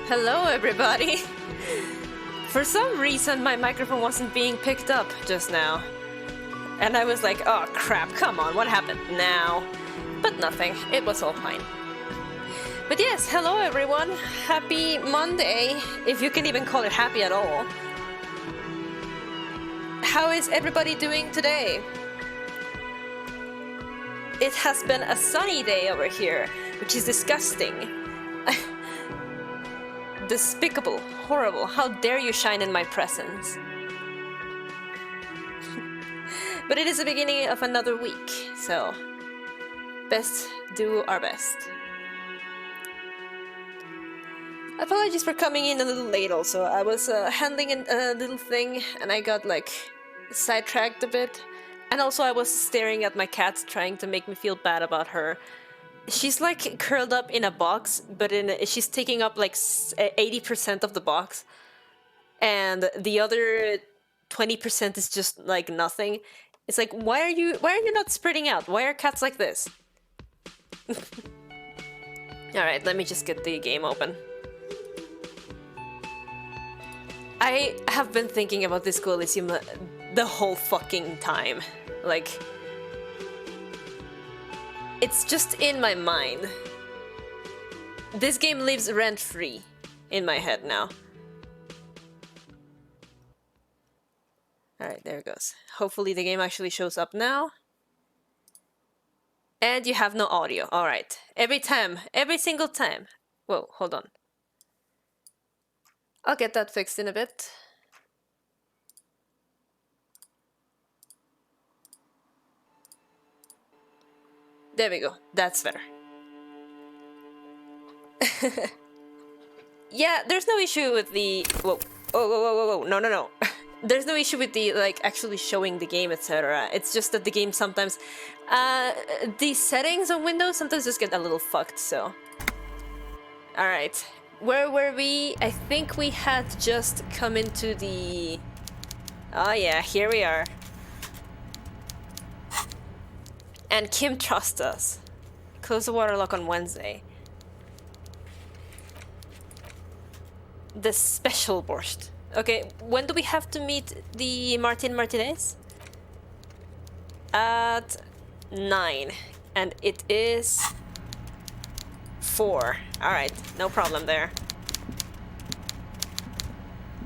Hello, everybody! For some reason, my microphone wasn't being picked up just now. And I was like, oh crap, come on, what happened now? But nothing, it was all fine. But yes, hello everyone! Happy Monday, if you can even call it happy at all. How is everybody doing today? It has been a sunny day over here, which is disgusting. Despicable, horrible, how dare you shine in my presence. But it is the beginning of another week, so best do our best. Apologies for coming in a little late also. I was handling a little thing and I got like sidetracked a bit. And also I was staring at my cat trying to make me feel bad about her. She's like curled up in a box, but she's taking up like 80% of the box. And the other 20% is just like nothing. It's like, why are you not spreading out? Why are cats like this? Alright, let me just get the game open. I have been thinking about this Elysium the whole fucking time. Like, it's just in my mind. This game lives rent-free in my head now. Alright, there it goes. Hopefully the game actually shows up now. And you have no audio. Alright. Every single time. Whoa, hold on. I'll get that fixed in a bit. There we go. That's better. Yeah, there's no issue with the... Whoa. Whoa. No. There's no issue with the, like, actually showing the game, etc. It's just that the game sometimes... the settings on Windows sometimes just get a little fucked, so... Alright. Where were we? I think we had just come into the... Oh yeah, here we are. And Kim trusts us. Close the water lock on Wednesday. The special borscht. Okay, when do we have to meet the Martinez? At 9. And it is 4. Alright, no problem there.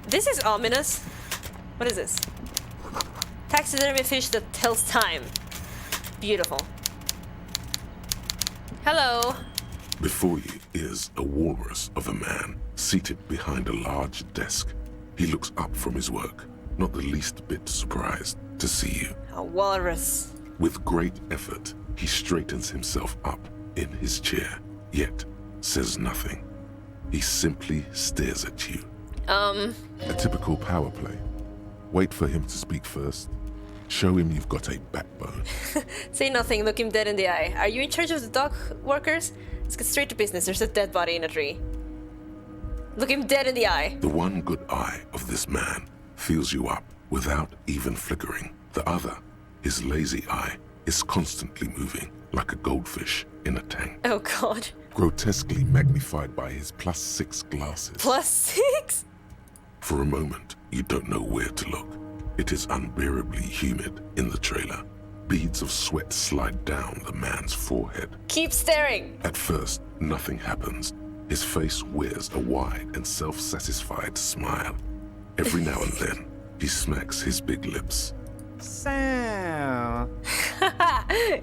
This is ominous. What is this? Taxidermy fish that tells time. Beautiful. Hello. Before you is a walrus of a man seated behind a large desk. He looks up from his work, not the least bit surprised to see you. A walrus. With great effort, he straightens himself up in his chair, yet says nothing. He simply stares at you. A typical power play. Wait for him to speak first. Show him you've got a backbone. Say nothing, look him dead in the eye. Are you in charge of the dock workers? Let's get straight to business, there's a dead body in a tree. Look him dead in the eye. The one good eye of this man fills you up without even flickering. The other, his lazy eye, is constantly moving like a goldfish in a tank. Oh god. Grotesquely magnified by his +6 glasses. +6? For a moment, you don't know where to look. It is unbearably humid in the trailer. Beads of sweat slide down the man's forehead. Keep staring. At first, nothing happens. His face wears a wide and self-satisfied smile. Every now and then, he smacks his big lips. So...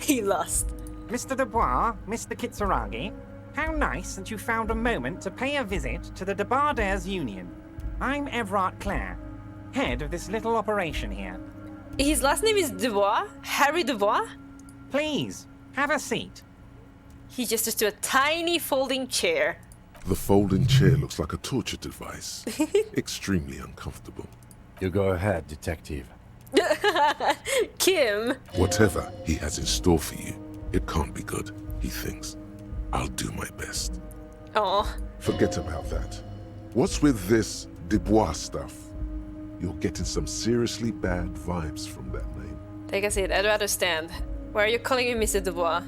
He lost. Mr. Dubois, Mr. Kitsuragi, how nice that you found a moment to pay a visit to the Debardairs Union. I'm Evrart Clare, head of this little operation here. His last name is Dubois? Harry Dubois? Please, have a seat. He gestures to a tiny folding chair. The folding chair looks like a torture device. Extremely uncomfortable. You go ahead, detective. Kim. Whatever he has in store for you, it can't be good, he thinks. I'll do my best. Oh. Forget about that. What's with this Dubois stuff? You're getting some seriously bad vibes from that name. Take a seat, I'd rather stand. Why are you calling me Mr. Dubois?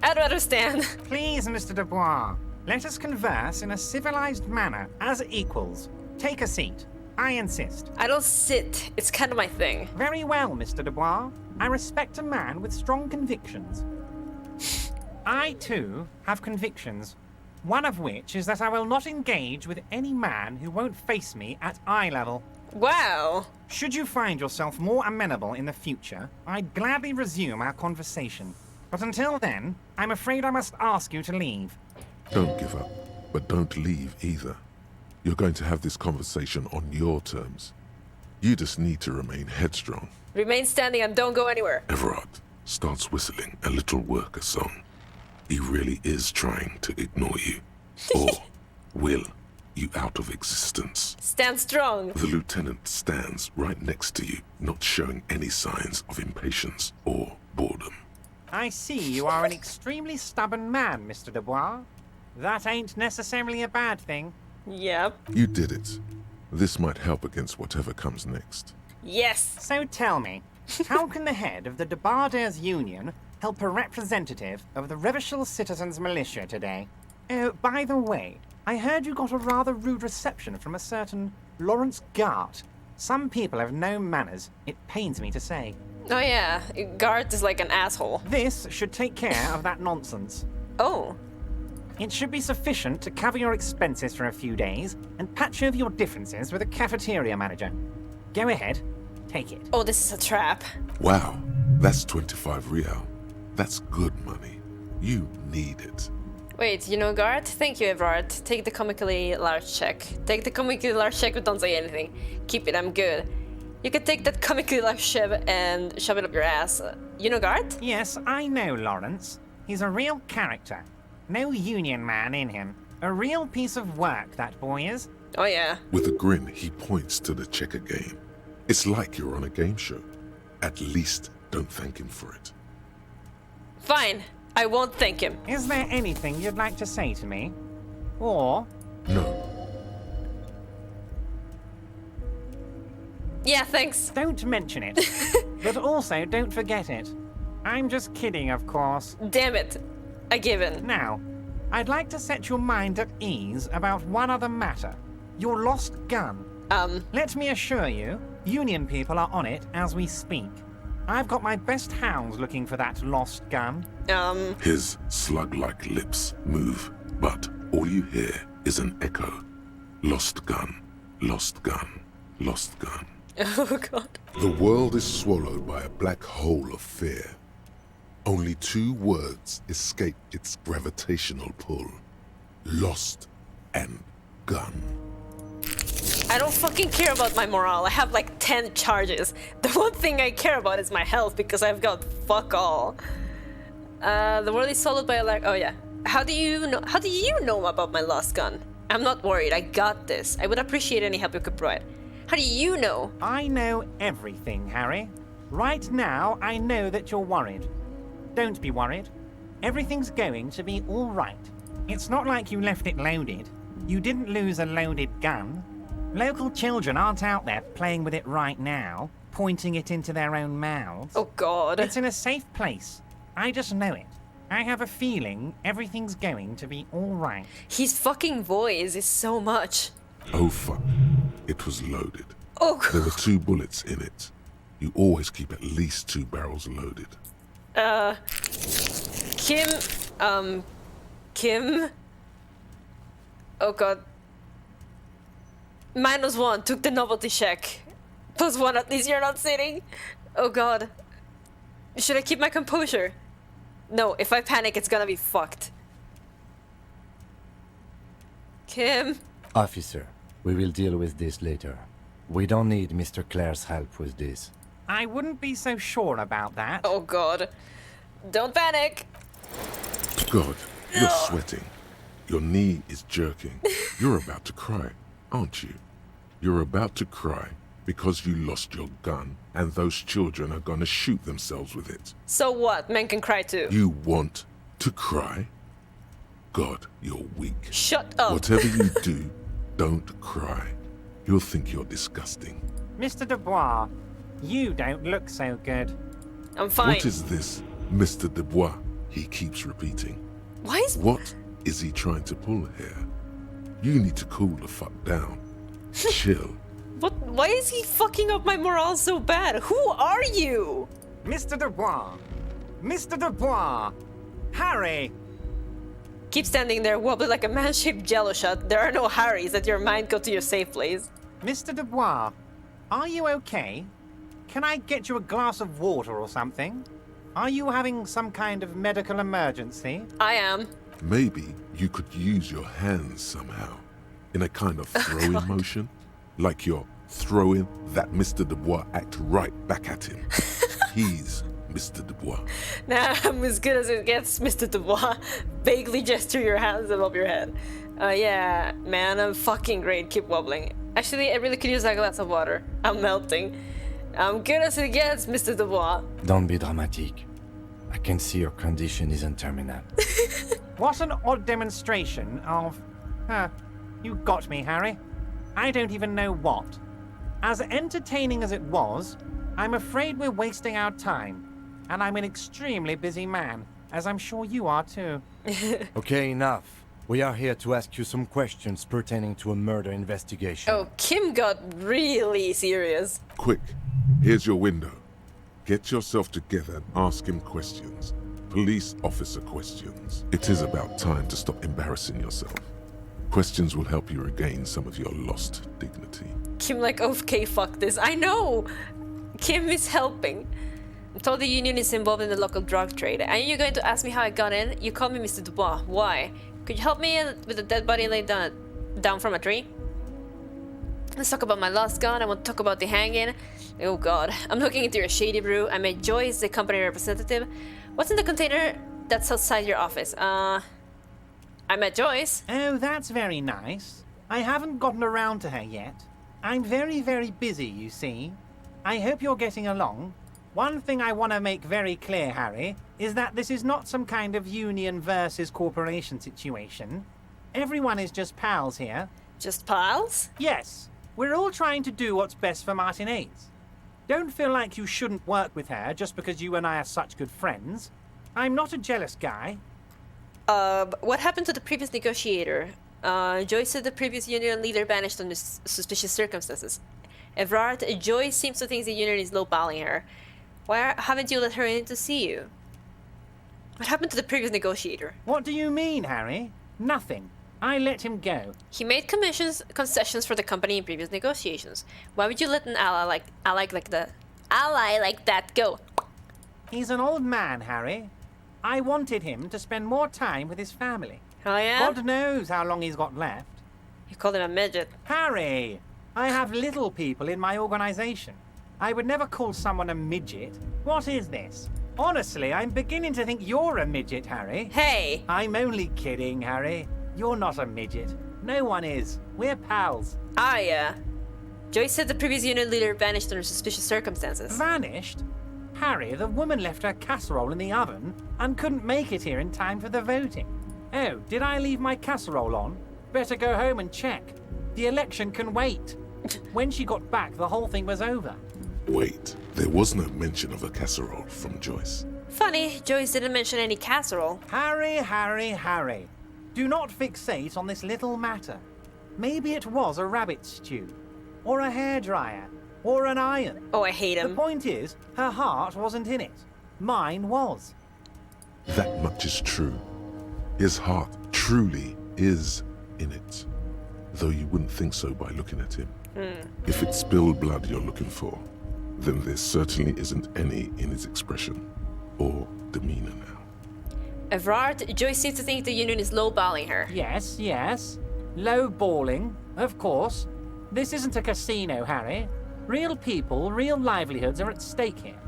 I'd rather stand. Please, Mr. Dubois. Let us converse in a civilized manner, as equals. Take a seat. I insist. I don't sit. It's kind of my thing. Very well, Mr. Dubois. I respect a man with strong convictions. I, too, have convictions. One of which is that I will not engage with any man who won't face me at eye level. Wow. Should you find yourself more amenable in the future, I'd gladly resume our conversation. But until then, I'm afraid I must ask you to leave. Don't give up, but don't leave either. You're going to have this conversation on your terms. You just need to remain headstrong. Remain standing and don't go anywhere. Evrart starts whistling a little worker song. He really is trying to ignore you, or will you out of existence. Stand strong. The lieutenant stands right next to you, not showing any signs of impatience or boredom. I see you are an extremely stubborn man, Mr. Dubois. That ain't necessarily a bad thing. Yep. You did it. This might help against whatever comes next. Yes. So tell me, how can the head of the Debarders Union help a representative of the Revachol Citizens Militia today? Oh, by the way, I heard you got a rather rude reception from a certain Lawrence Gart. Some people have no manners, it pains me to say. Oh yeah, Gart is like an asshole. This should take care of that nonsense. Oh. It should be sufficient to cover your expenses for a few days and patch over your differences with a cafeteria manager. Go ahead, take it. Oh, this is a trap. Wow, that's 25 real. That's good money. You need it. Wait, you know Gart? Thank you, Evrart. Take the comically large check. Take the comically large check, but don't say anything. Keep it, I'm good. You can take that comically large check and shove it up your ass. You know Gart? Yes, I know Lawrence. He's a real character. No union man in him. A real piece of work, that boy is. Oh yeah. With a grin, he points to the checker game. It's like you're on a game show. At least don't thank him for it. Fine. I won't thank him. Is there anything you'd like to say to me? Or... No. Yeah, thanks. Don't mention it. But also don't forget it. I'm just kidding, of course. Damn it. A given. Now, I'd like to set your mind at ease about one other matter. Your lost gun. Let me assure you, Union people are on it as we speak. I've got my best hounds looking for that lost gun. His slug-like lips move, but all you hear is an echo. Lost gun, lost gun, lost gun. Oh god. The world is swallowed by a black hole of fear. Only two words escape its gravitational pull. Lost and gun. I don't fucking care about my morale. I have like 10 charges. The one thing I care about is my health because I've got fuck all. The world is swallowed by a large... Oh yeah. How do you know about my lost gun? I'm not worried. I got this. I would appreciate any help you could provide. How do you know? I know everything, Harry. Right now, I know that you're worried. Don't be worried. Everything's going to be all right. It's not like you left it loaded. You didn't lose a loaded gun. Local children aren't out there playing with it right now, pointing it into their own mouths. Oh god. It's in a safe place. I just know it. I have a feeling everything's going to be all right. His fucking voice is so much. Oh fuck. It was loaded. Oh There god. were 2 bullets in it. You always keep at least 2 barrels loaded. Kim? Oh god. -1, took the novelty check. +1, at least you're not sitting. Oh god. Should I keep my composure? No, if I panic, it's gonna be fucked. Kim? Officer, we will deal with this later. We don't need Mr. Clare's help with this. I wouldn't be so sure about that. Oh god. Don't panic. God, you're sweating. Your knee is jerking. You're about to cry, aren't you? You're about to cry because you lost your gun and those children are gonna shoot themselves with it. So what? Men can cry too. You want to cry? God, you're weak. Shut up. Whatever you do, don't cry. You'll think you're disgusting. Mr. Dubois, you don't look so good. I'm fine. What is this, Mr. Dubois? He keeps repeating. Why is... What Is he trying to pull here? You need to cool the fuck down. Chill. What? Why is he fucking up my morale so bad? Who are you? Mr. Dubois! Mr. Dubois! Harry! Keep standing there, wobbly like a man-shaped jello shot. There are no Harrys. Let your mind go to your safe place. Mr. Dubois, are you okay? Can I get you a glass of water or something? Are you having some kind of medical emergency? I am. Maybe you could use your hands somehow, in a kind of throwing motion, like you're throwing that Mr. Dubois act right back at him. He's Mr. Dubois. Nah, I'm as good as it gets, Mr. Dubois. Vaguely gesture your hands above your head. Yeah, man, I'm fucking great. Keep wobbling. Actually, I really could use a glass of water. I'm melting. I'm good as it gets, Mr. Dubois. Don't be dramatic. I can see your condition isn't terminal. What an odd demonstration of... you got me, Harry. I don't even know what. As entertaining as it was, I'm afraid we're wasting our time. And I'm an extremely busy man, as I'm sure you are too. Okay, enough. We are here to ask you some questions pertaining to a murder investigation. Oh, Kim got really serious. Quick, here's your window. Get yourself together and ask him questions. Police officer questions. It is about time to stop embarrassing yourself. Questions will help you regain some of your lost dignity. Kim like, okay, fuck this. I know! Kim is helping. I'm told the union is involved in the local drug trade. And you're going to ask me how I got in? You call me Mr. Dubois. Why? Could you help me with a dead body laid down from a tree? Let's talk about my lost gun. I want to talk about the hanging. Oh god. I'm looking into your shady brew. I met Joyce, the company representative. What's in the container that's outside your office? I met Joyce. Oh, that's very nice. I haven't gotten around to her yet. I'm very, very busy, you see. I hope you're getting along. One thing I want to make very clear, Harry, is that this is not some kind of union versus corporation situation. Everyone is just pals here. Just pals? Yes, we're all trying to do what's best for Martinez. Don't feel like you shouldn't work with her just because you and I are such good friends. I'm not a jealous guy. What happened to the previous negotiator? Joyce said the previous union leader vanished under suspicious circumstances. Evrart, Joyce seems to think the union is lowballing her. Why haven't you let her in to see you? What happened to the previous negotiator? What do you mean, Harry? Nothing. I let him go. He made concessions for the company in previous negotiations. Why would you let an ally like that go? He's an old man, Harry. I wanted him to spend more time with his family. Oh yeah? God knows how long he's got left. You called him a midget. Harry! I have little people in my organization. I would never call someone a midget. What is this? Honestly, I'm beginning to think you're a midget, Harry. Hey! I'm only kidding, Harry. You're not a midget. No one is. We're pals. Ah, yeah. Joyce said the previous union leader vanished under suspicious circumstances. Vanished? Harry, the woman left her casserole in the oven and couldn't make it here in time for the voting. Oh, did I leave my casserole on? Better go home and check. The election can wait. When she got back, the whole thing was over. Wait, there was no mention of a casserole from Joyce. Funny, Joyce didn't mention any casserole. Harry, Harry, Harry. Do not fixate on this little matter. Maybe it was a rabbit stew, or a hairdryer, or an iron. Oh, I hate The him. point is, her heart wasn't in it. Mine was. That much is true. His heart truly is in it. Though you wouldn't think so by looking at him. If it's spilled blood you're looking for, then there certainly isn't any in his expression or demeanor now. Evrart, Joyce seems to think the union is lowballing her. Yes, yes. Low balling, of course. This isn't a casino, Harry. Real people, real livelihoods are at stake here.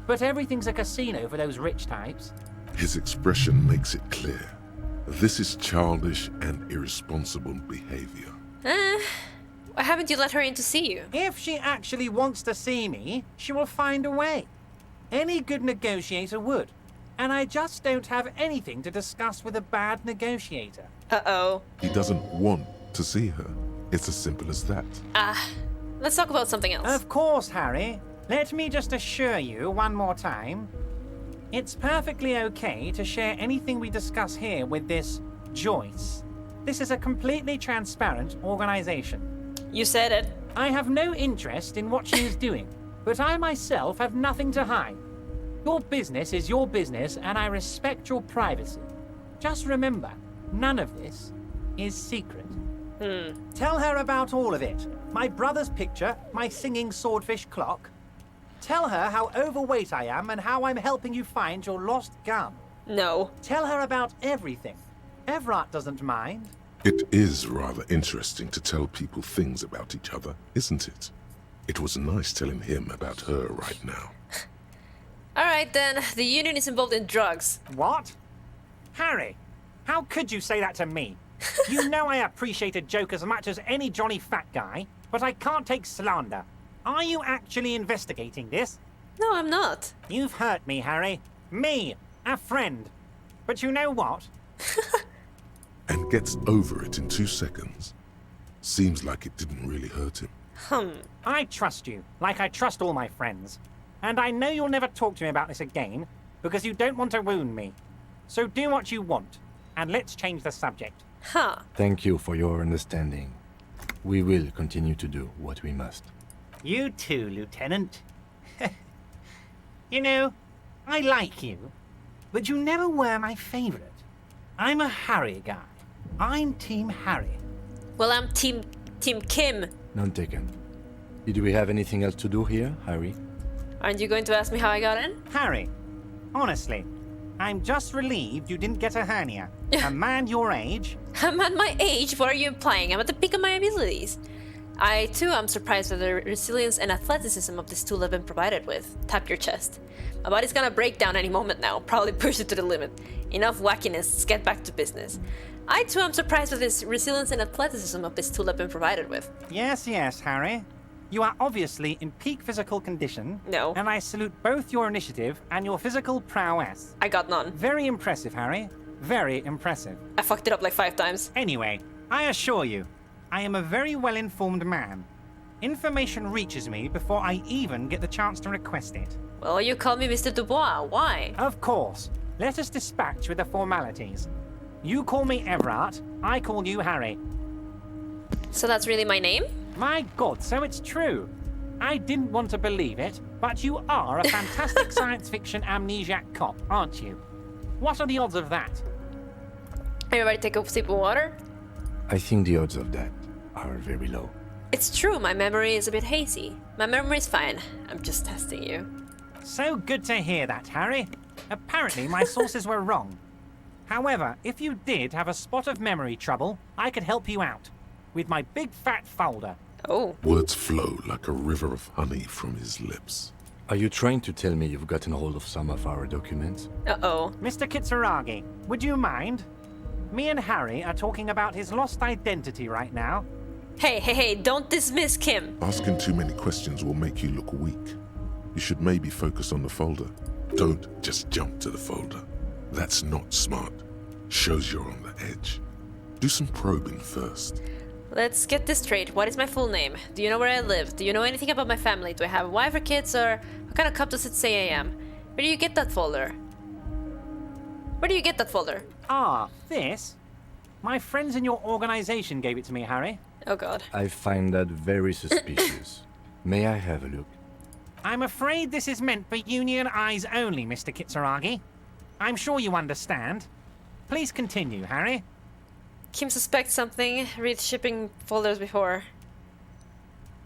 But everything's a casino for those rich types. His expression makes it clear. This is childish and irresponsible behavior. Why haven't you let her in to see you? If she actually wants to see me, she will find a way. Any good negotiator would. And I just don't have anything to discuss with a bad negotiator. Uh-oh. He doesn't want to see her. It's as simple as that. Let's talk about something else. Of course, Harry. Let me just assure you one more time. It's perfectly okay to share anything we discuss here with this Joyce, this is a completely transparent organization. You said it. I have no interest in what she is doing, but I myself have nothing to hide. Your business is your business, and I respect your privacy. Just remember, none of this is secret. Tell her about all of it. My brother's picture, my singing swordfish clock. Tell her how overweight I am and how I'm helping you find your lost gun. No. Tell her about everything. Evrart doesn't mind. It is rather interesting to tell people things about each other, isn't it? It was nice telling him about her right now. Alright then, the Union is involved in drugs. What? Harry, how could you say that to me? You know I appreciate a joke as much as any Johnny fat guy, but I can't take slander. Are you actually investigating this? No, I'm not. You've hurt me, Harry. Me, a friend. But you know what? And gets over it in 2 seconds. Seems like it didn't really hurt him. I trust you, like I trust all my friends. And I know you'll never talk to me about this again, because you don't want to wound me. So do what you want, and let's change the subject. Huh. Thank you for your understanding. We will continue to do what we must. You too, Lieutenant. You know, I like you, but you never were my favorite. I'm a Harry guy. I'm Team Harry. Well, I'm Team Kim. None taken. Did we have anything else to do here, Harry? Aren't you going to ask me how I got in? Harry, honestly, I'm just relieved you didn't get a hernia. A man your age. I'm at my age. What are you implying? I'm at the peak of my abilities. I, too, am surprised by the resilience and athleticism of this tool I've been provided with. Tap your chest. My body's gonna break down any moment now. Probably push it to the limit. Enough wackiness. Let's get back to business. I, too, am surprised by this resilience and athleticism of this tool I've been provided with. Yes, Harry. You are obviously in peak physical condition. No. And I salute both your initiative and your physical prowess. I got none. Very impressive, Harry. Very impressive. I fucked it up like 5 times. Anyway, I assure you, I am a very well-informed man. Information reaches me before I even get the chance to request it. Well, you call me Mr. Dubois. Why? Of course. Let us dispatch with the formalities. You call me Evrart, I call you Harry. So that's really my name? My God, so it's true. I didn't want to believe it, but you are a fantastic science fiction amnesiac cop, aren't you? What are the odds of that? Everybody take a sip of water? I think the odds of that are very low. It's true, my memory is a bit hazy. My memory's fine. I'm just testing you. So good to hear that, Harry. Apparently my sources were wrong. However, if you did have a spot of memory trouble, I could help you out. With my big fat folder. Oh. Words flow like a river of honey from his lips. Are you trying to tell me you've gotten hold of some of our documents? Uh-oh. Mr. Kitsuragi, would you mind? Me and Harry are talking about his lost identity right now. Hey, don't dismiss Kim. Asking too many questions will make you look weak. You should maybe focus on the folder. Don't just jump to the folder. That's not smart. Shows you're on the edge. Do some probing first. Let's get this straight. What is my full name? Do you know where I live? Do you know anything about my family? Do I have a wife or kids? Or what kind of cop does it say I am? Where do you get that folder? Where do you get that folder? Ah, this? My friends in your organization gave it to me, Harry. Oh god. I find that very suspicious. May I have a look? I'm afraid this is meant for Union eyes only, Mr. Kitsuragi. I'm sure you understand. Please continue, Harry. Kim suspects something. Read shipping folders before.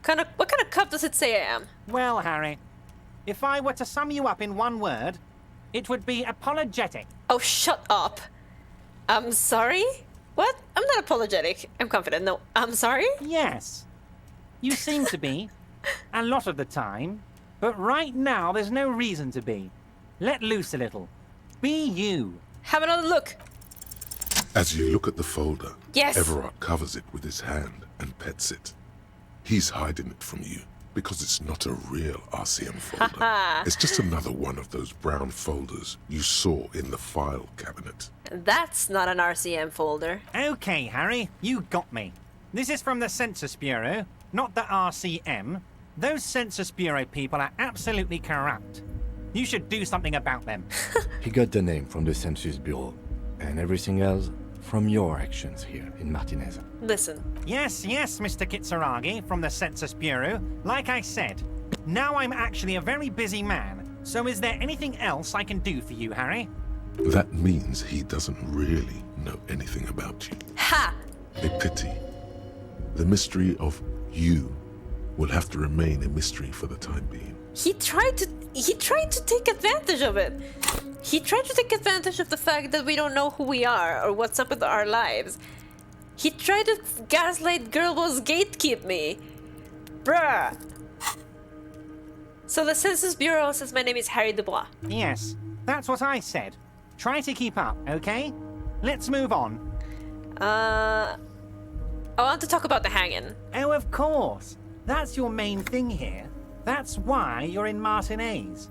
What kind of cop does it say I am? Well, Harry, if I were to sum you up in one word, it would be apologetic. Oh, shut up. I'm sorry? What? I'm not apologetic. I'm confident. No, I'm sorry? Yes. You seem to be. A lot of the time. But right now, there's no reason to be. Let loose a little. Be you. Have another look. As you look at the folder, Yes. Evrart covers it with his hand and pets it. He's hiding it from you because it's not a real RCM folder. It's just another one of those brown folders you saw in the file cabinet. That's not an RCM folder. Okay, Harry, you got me. This is from the Census Bureau, not the RCM. Those Census Bureau people are absolutely corrupt. You should do something about them. He got the name from the Census Bureau. And everything else, from your actions here in Martinez. Listen. Yes, Mr. Kitsuragi from the Census Bureau. Like I said, now I'm actually a very busy man. So is there anything else I can do for you, Harry? That means he doesn't really know anything about you. Ha! A pity. The mystery of you will have to remain a mystery for the time being. He tried to take advantage of it. He tried to take advantage of the fact that we don't know who we are or what's up with our lives. He tried to gaslight Girlboss gatekeep me. Bruh. So the Census Bureau says my name is Harry Dubois. Yes, that's what I said. Try to keep up, okay? Let's move on. I want to talk about the hanging. Oh, of course. That's your main thing here. That's why you're in Martinez.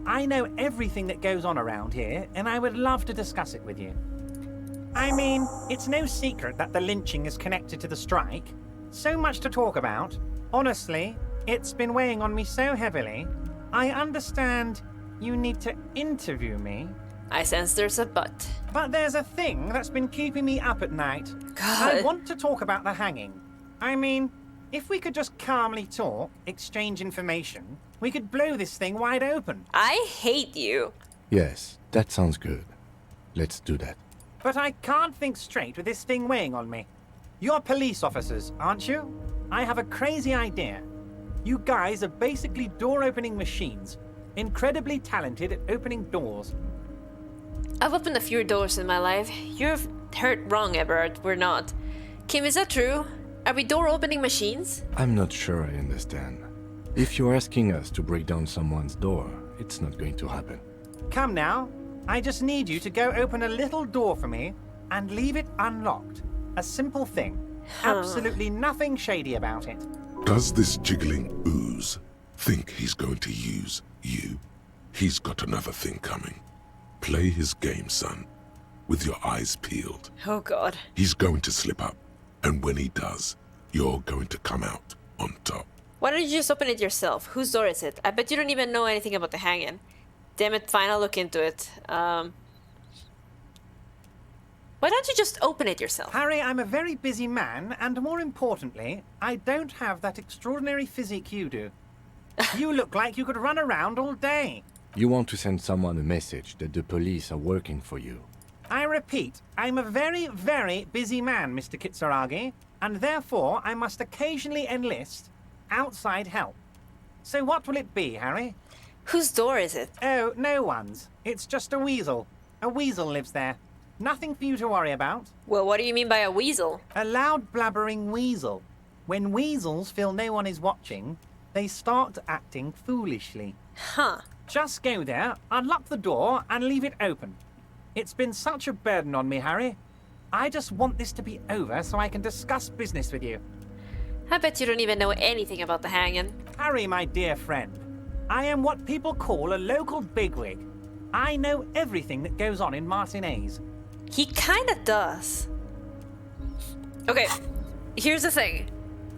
I know everything that goes on around here, and I would love to discuss it with you. I mean, it's no secret that the lynching is connected to the strike. So much to talk about. Honestly, it's been weighing on me so heavily. I understand you need to interview me. I sense there's a but. But there's a thing that's been keeping me up at night. God. I want to talk about the hanging. I mean, if we could just calmly talk, exchange information, we could blow this thing wide open. I hate you. Yes, that sounds good. Let's do that. But I can't think straight with this thing weighing on me. You're police officers, aren't you? I have a crazy idea. You guys are basically door-opening machines, incredibly talented at opening doors. I've opened a few doors in my life. You've heard wrong, Evrart. We're not. Kim, is that true? Are we door-opening machines? I'm not sure I understand. If you're asking us to break down someone's door, it's not going to happen. Come now. I just need you to go open a little door for me and leave it unlocked. A simple thing. Absolutely nothing shady about it. Does this jiggling ooze think he's going to use you? He's got another thing coming. Play his game, son, with your eyes peeled. Oh, God. He's going to slip up, and when he does, you're going to come out on top. Why don't you just open it yourself? Whose door is it? I bet you don't even know anything about the hanging. Damn it, fine, I'll look into it. Why don't you just open it yourself? Harry, I'm a very busy man, and more importantly, I don't have that extraordinary physique you do. You look like you could run around all day. You want to send someone a message that the police are working for you. I repeat, I'm a very, very busy man, Mr. Kitsuragi, and therefore I must occasionally enlist outside help. So what will it be, Harry? Whose door is it? Oh, no one's. It's just a weasel. A weasel lives there. Nothing for you to worry about. Well, what do you mean by a weasel? A loud blabbering weasel. When weasels feel no one is watching, they start acting foolishly. Huh. Just go there, unlock the door, and leave it open. It's been such a burden on me, Harry. I just want this to be over so I can discuss business with you. I bet you don't even know anything about the hanging. Harry, my dear friend, I am what people call a local bigwig. I know everything that goes on in Martinez. He kinda does. Okay, here's the thing.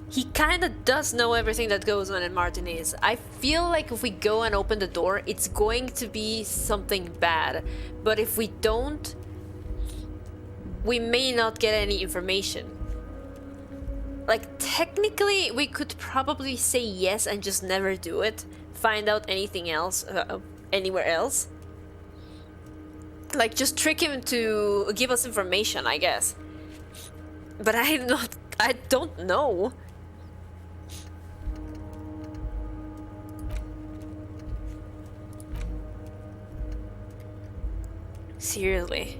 He kinda does know everything that goes on in Martinez. I feel like if we go and open the door, it's going to be something bad. But if we don't, we may not get any information. Like, technically, we could probably say yes and just never do it. Find out anything else, anywhere else. Like, just trick him to give us information, I guess. But I don't know. Seriously.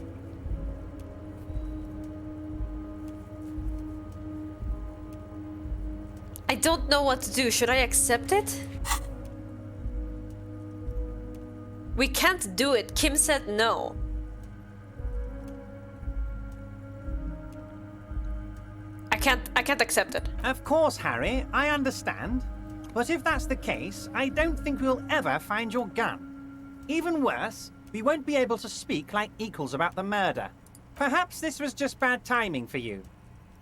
I don't know what to do. Should I accept it? We can't do it. Kim said no. I can't accept it. Of course, Harry, I understand. But if that's the case, I don't think we'll ever find your gun. Even worse, we won't be able to speak like equals about the murder. Perhaps this was just bad timing for you.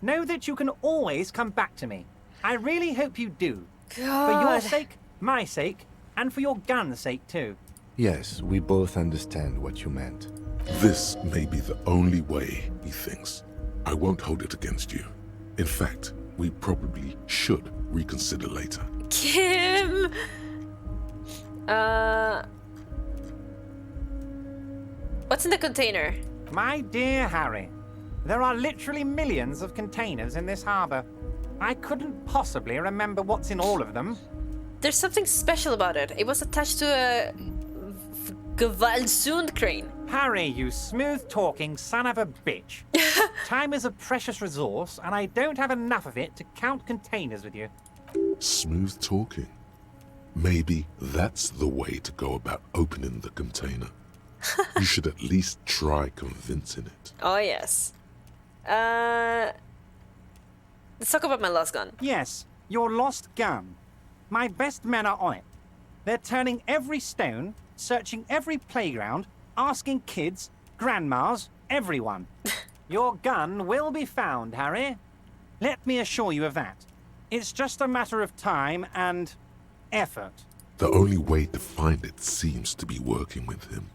Know that you can always come back to me. I really hope you do. God. For your sake, my sake, and for your gun's sake too. Yes, we both understand what you meant. This may be the only way, he thinks. I won't hold it against you. In fact, we probably should reconsider later. Kim! What's in the container? My dear Harry, there are literally millions of containers in this harbor. I couldn't possibly remember what's in all of them. There's something special about it. It was attached to a Gewaltsund crane. Harry, you smooth-talking son of a bitch. Time is a precious resource, and I don't have enough of it to count containers with you. Smooth talking. Maybe that's the way to go about opening the container. You should at least try convincing it. Oh, yes. Let's talk about my lost gun. Yes, your lost gun. My best men are on it. They're turning every stone, searching every playground, asking kids, grandmas, everyone. Your gun will be found, Harry. Let me assure you of that. It's just a matter of time and effort. The only way to find it seems to be working with him.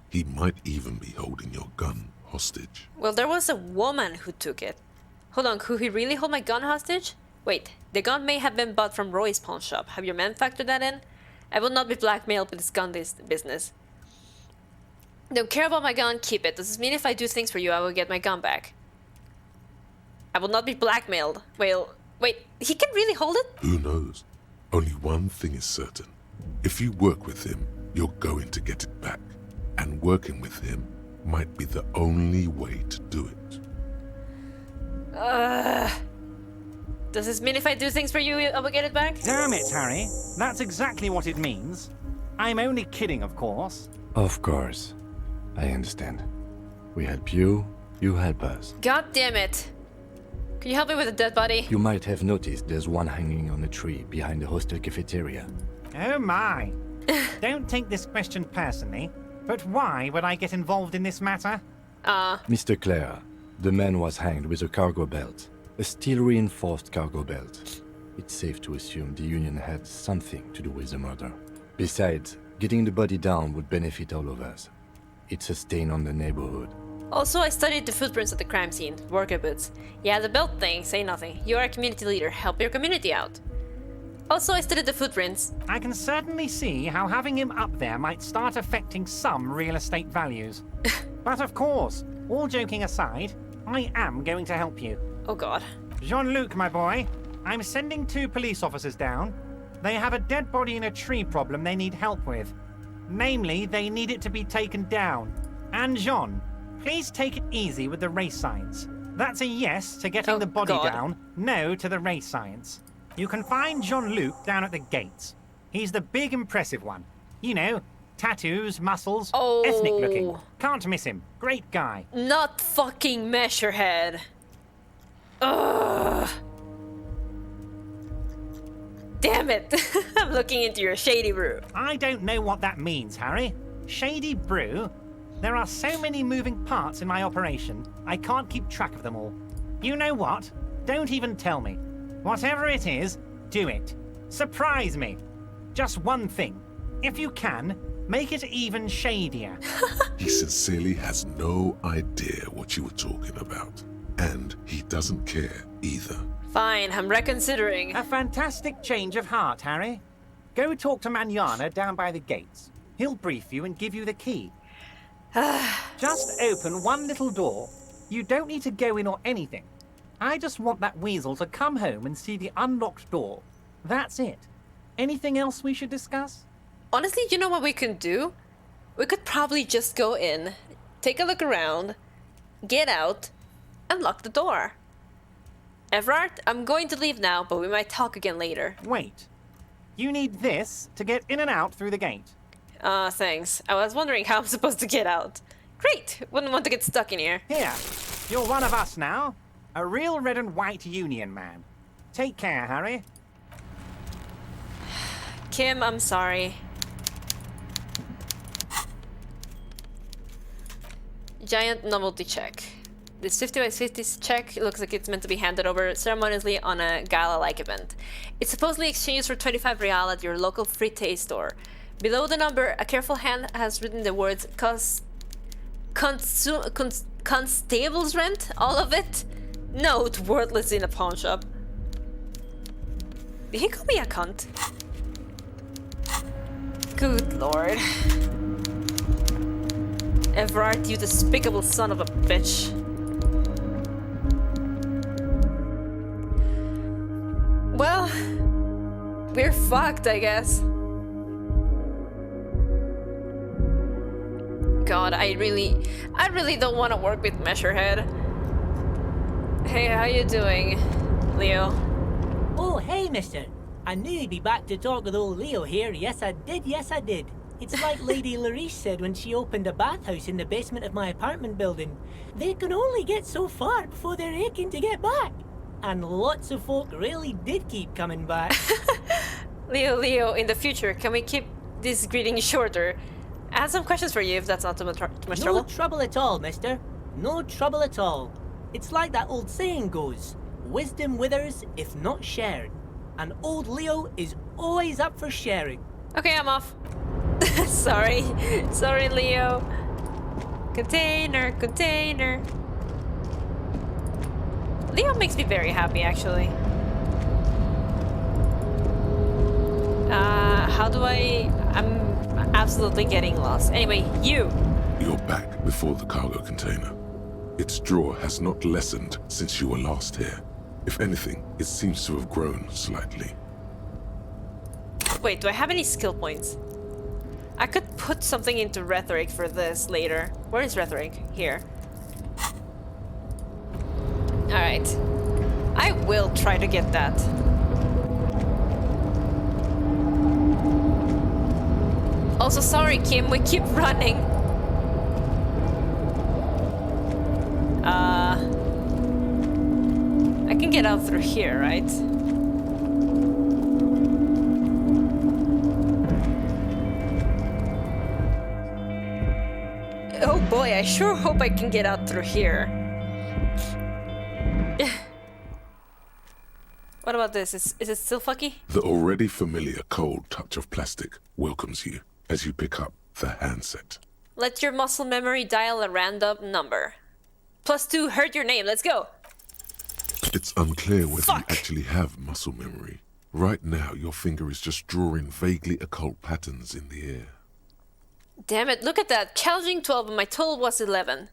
He might even be holding your gun hostage. Well, there was a woman who took it. Hold on, could he really hold my gun hostage? Wait, the gun may have been bought from Roy's pawn shop. Have your men factored that in? I will not be blackmailed with this gun business. Don't care about my gun, keep it. Does this mean if I do things for you, I will get my gun back? I will not be blackmailed. Well, wait, he can really hold it? Who knows? Only one thing is certain. If you work with him, you're going to get it back. And working with him might be the only way to do it. Does this mean if I do things for you, I will get it back? Damn it, Harry. That's exactly what it means. I'm only kidding, of course. Of course. I understand. We help you, you help us. God damn it. Can you help me with a dead body? You might have noticed there's one hanging on a tree behind the hostel cafeteria. Oh my. Don't take this question personally, but why would I get involved in this matter? Mr. Clare, the man was hanged with a cargo belt. A steel-reinforced cargo belt. It's safe to assume the Union had something to do with the murder. Besides, getting the body down would benefit all of us. It's a stain on the neighborhood. Also, I studied the footprints at the crime scene. Worker boots. Yeah, the belt thing, say nothing. You are a community leader. Help your community out. Also, I studied the footprints. I can certainly see how having him up there might start affecting some real estate values. But of course, all joking aside, I am going to help you. Oh god. Jean-Luc, my boy, I'm sending 2 police officers down. They have a dead body in a tree problem they need help with. Namely, they need it to be taken down. And Jean, please take it easy with the race science. That's a yes to getting the body down, no to the race science. You can find Jean-Luc down at the gates. He's the big impressive one. You know, tattoos, muscles, ethnic looking. Can't miss him. Great guy. Not fucking Measurehead. Ugh. Damn it. I'm looking into your shady brew. I don't know what that means, Harry. Shady brew? There are so many moving parts in my operation, I can't keep track of them all. You know what? Don't even tell me. Whatever it is, do it. Surprise me. Just one thing. If you can, make it even shadier. He sincerely has no idea what you were talking about. And he doesn't care either. Fine, I'm reconsidering. A fantastic change of heart, Harry. Go talk to Mañana down by the gates. He'll brief you and give you the key. Just open one little door. You don't need to go in or anything. I just want that weasel to come home and see the unlocked door. That's it. Anything else we should discuss? Honestly, you know what we can do? We could probably just go in, take a look around, get out, and lock the door. Evrart, I'm going to leave now, but we might talk again later. Wait. You need this to get in and out through the gate. Thanks. I was wondering how I'm supposed to get out. Great! Wouldn't want to get stuck in here. Here. You're one of us now. A real red and white Union man. Take care, Harry. Kim, I'm sorry. Giant novelty check. This 50 by 50 check looks like it's meant to be handed over ceremoniously on a gala-like event. It's supposedly exchanged for 25 real at your local free taste store. Below the number, a careful hand has written the words constable's rent? All of it? No, it's worthless in a pawn shop. Did he call me a cunt? Good lord. Evrart, you despicable son of a bitch. Well, we're fucked, I guess. God, I really don't want to work with Measurehead. Hey, how you doing, Leo? Oh, hey, mister. I knew you'd be back to talk with old Leo here. Yes, I did. Yes, I did. It's like Lady Larice said when she opened a bathhouse in the basement of my apartment building. They can only get so far before they're aching to get back. And lots of folk really did keep coming back. Leo, in the future, can we keep this greeting shorter? I have some questions for you if that's not too much trouble. No trouble at all, mister. No trouble at all. It's like that old saying goes, wisdom withers if not shared. And old Leo is always up for sharing. Okay, I'm off. Sorry, Leo. Container. Leo makes me very happy, actually. I'm absolutely getting lost. Anyway, you're back before the cargo container. Its drawer has not lessened since you were last here. If anything, it seems to have grown slightly. Wait, do I have any skill points? I could put something into rhetoric for this later. Where is rhetoric? Here. Alright. I will try to get that. Also, sorry, Kim, we keep running. I can get out through here, right? Oh boy, I sure hope I can get out through here. What about this? Is it still fucky? The already familiar cold touch of plastic welcomes you as you pick up the handset. Let your muscle memory dial a random number. +2, heard your name, let's go! It's unclear whether Fuck. you actually have muscle memory. Right now, your finger is just drawing vaguely occult patterns in the air. Damn it, look at that. Challenging 12 and my total was 11.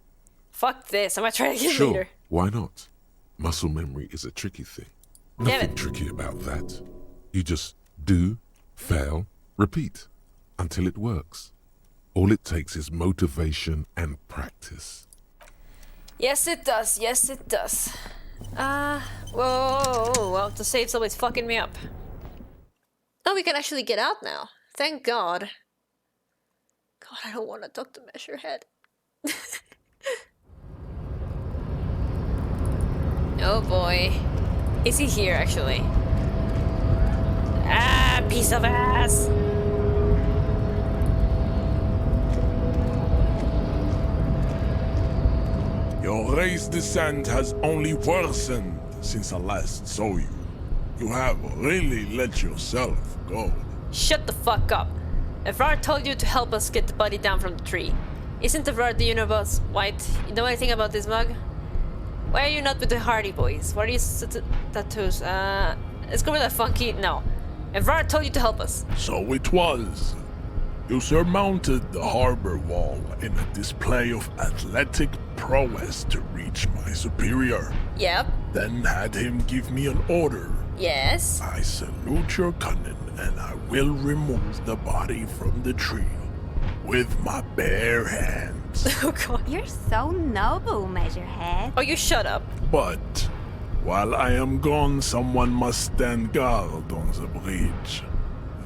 Fuck this, I might try again Sure, later. why not? Muscle memory is a tricky thing. Damn Nothing it. tricky about that. You just do, fail, repeat, until it works. All it takes is motivation and practice. Yes it does, yes it does. Whoa, well, the save's always fucking me up. Oh, we can actually get out now. Thank God. God, I don't want to talk to Measurehead. Oh boy. Is he here, actually? Ah, piece of ass! Your race descent has only worsened since I last saw you. You have really let yourself go. Shut the fuck up. Evrart told you to help us get the body down from the tree. Isn't Evrart the universe white? You know anything about this mug? Why are you not with the Hardy Boys? What are your tattoos? Let's go with that funky... No. Evrart told you to help us. So it was. You surmounted the harbor wall in a display of athletic prowess to reach my superior. Yep. Then had him give me an order. Yes. I salute your cunning, and I will remove the body from the tree with my bare hands. Oh god. You're so noble, Measurehead. Oh, you shut up. But while I am gone, someone must stand guard on the bridge.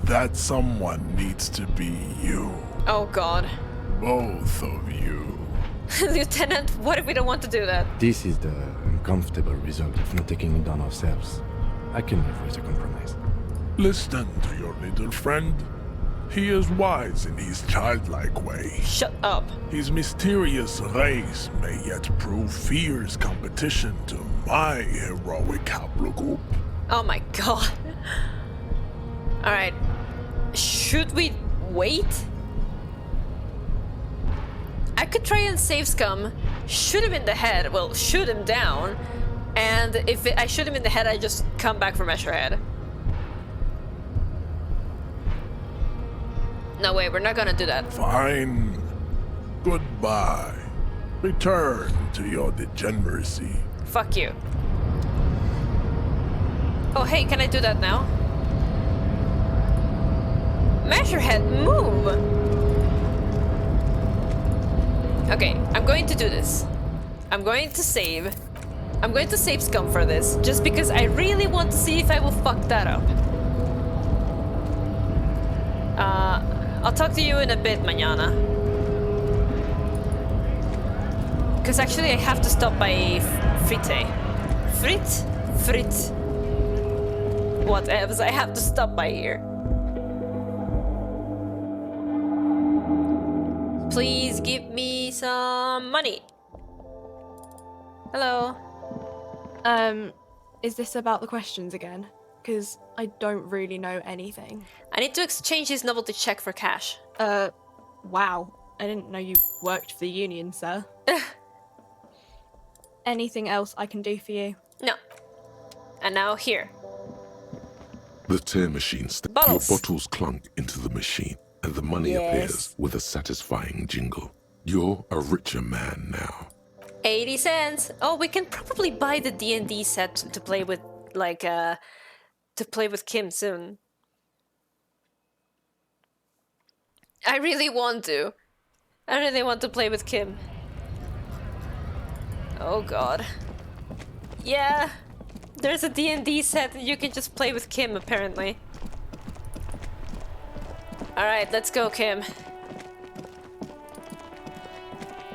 That someone needs to be you. Oh god. Both of you. Lieutenant, what if we don't want to do that? This is the uncomfortable result of not taking it down ourselves. I can live with a compromise. Listen to your little friend. He is wise in his childlike way. Shut up. His mysterious race may yet prove fierce competition to my heroic haplogroup. Oh my god. Alright. Should we wait? I could try and save Scum, shoot him in the head, well, shoot him down, and if I shoot him in the head, I just come back for Measurehead. No way, we're not gonna do that. Fine. Goodbye. Return to your degeneracy. Fuck you. Oh hey, can I do that now? Measurehead, move! Okay, I'm going to do this. I'm going to save. I'm going to save Scum for this, just because I really want to see if I will fuck that up. I'll talk to you in a bit, Mañana. Because actually I have to stop by Frite. Frit? Whatevs, I have to stop by here. Please give me some money. Hello. Is this about the questions again? Because I don't really know anything. I need to exchange this novelty check for cash. Wow. I didn't know you worked for the union, sir. Anything else I can do for you? No. And now here. The tear machine Bottles. Your bottles clunk into the machine, and the money appears with a satisfying jingle. You're a richer man now. 80 cents. Oh, we can probably buy the D&D set to play with, like, to play with Kim soon. I really want to. I really want to play with Kim. Oh god. Yeah. There's a D&D set and you can just play with Kim, apparently. Alright, let's go, Kim.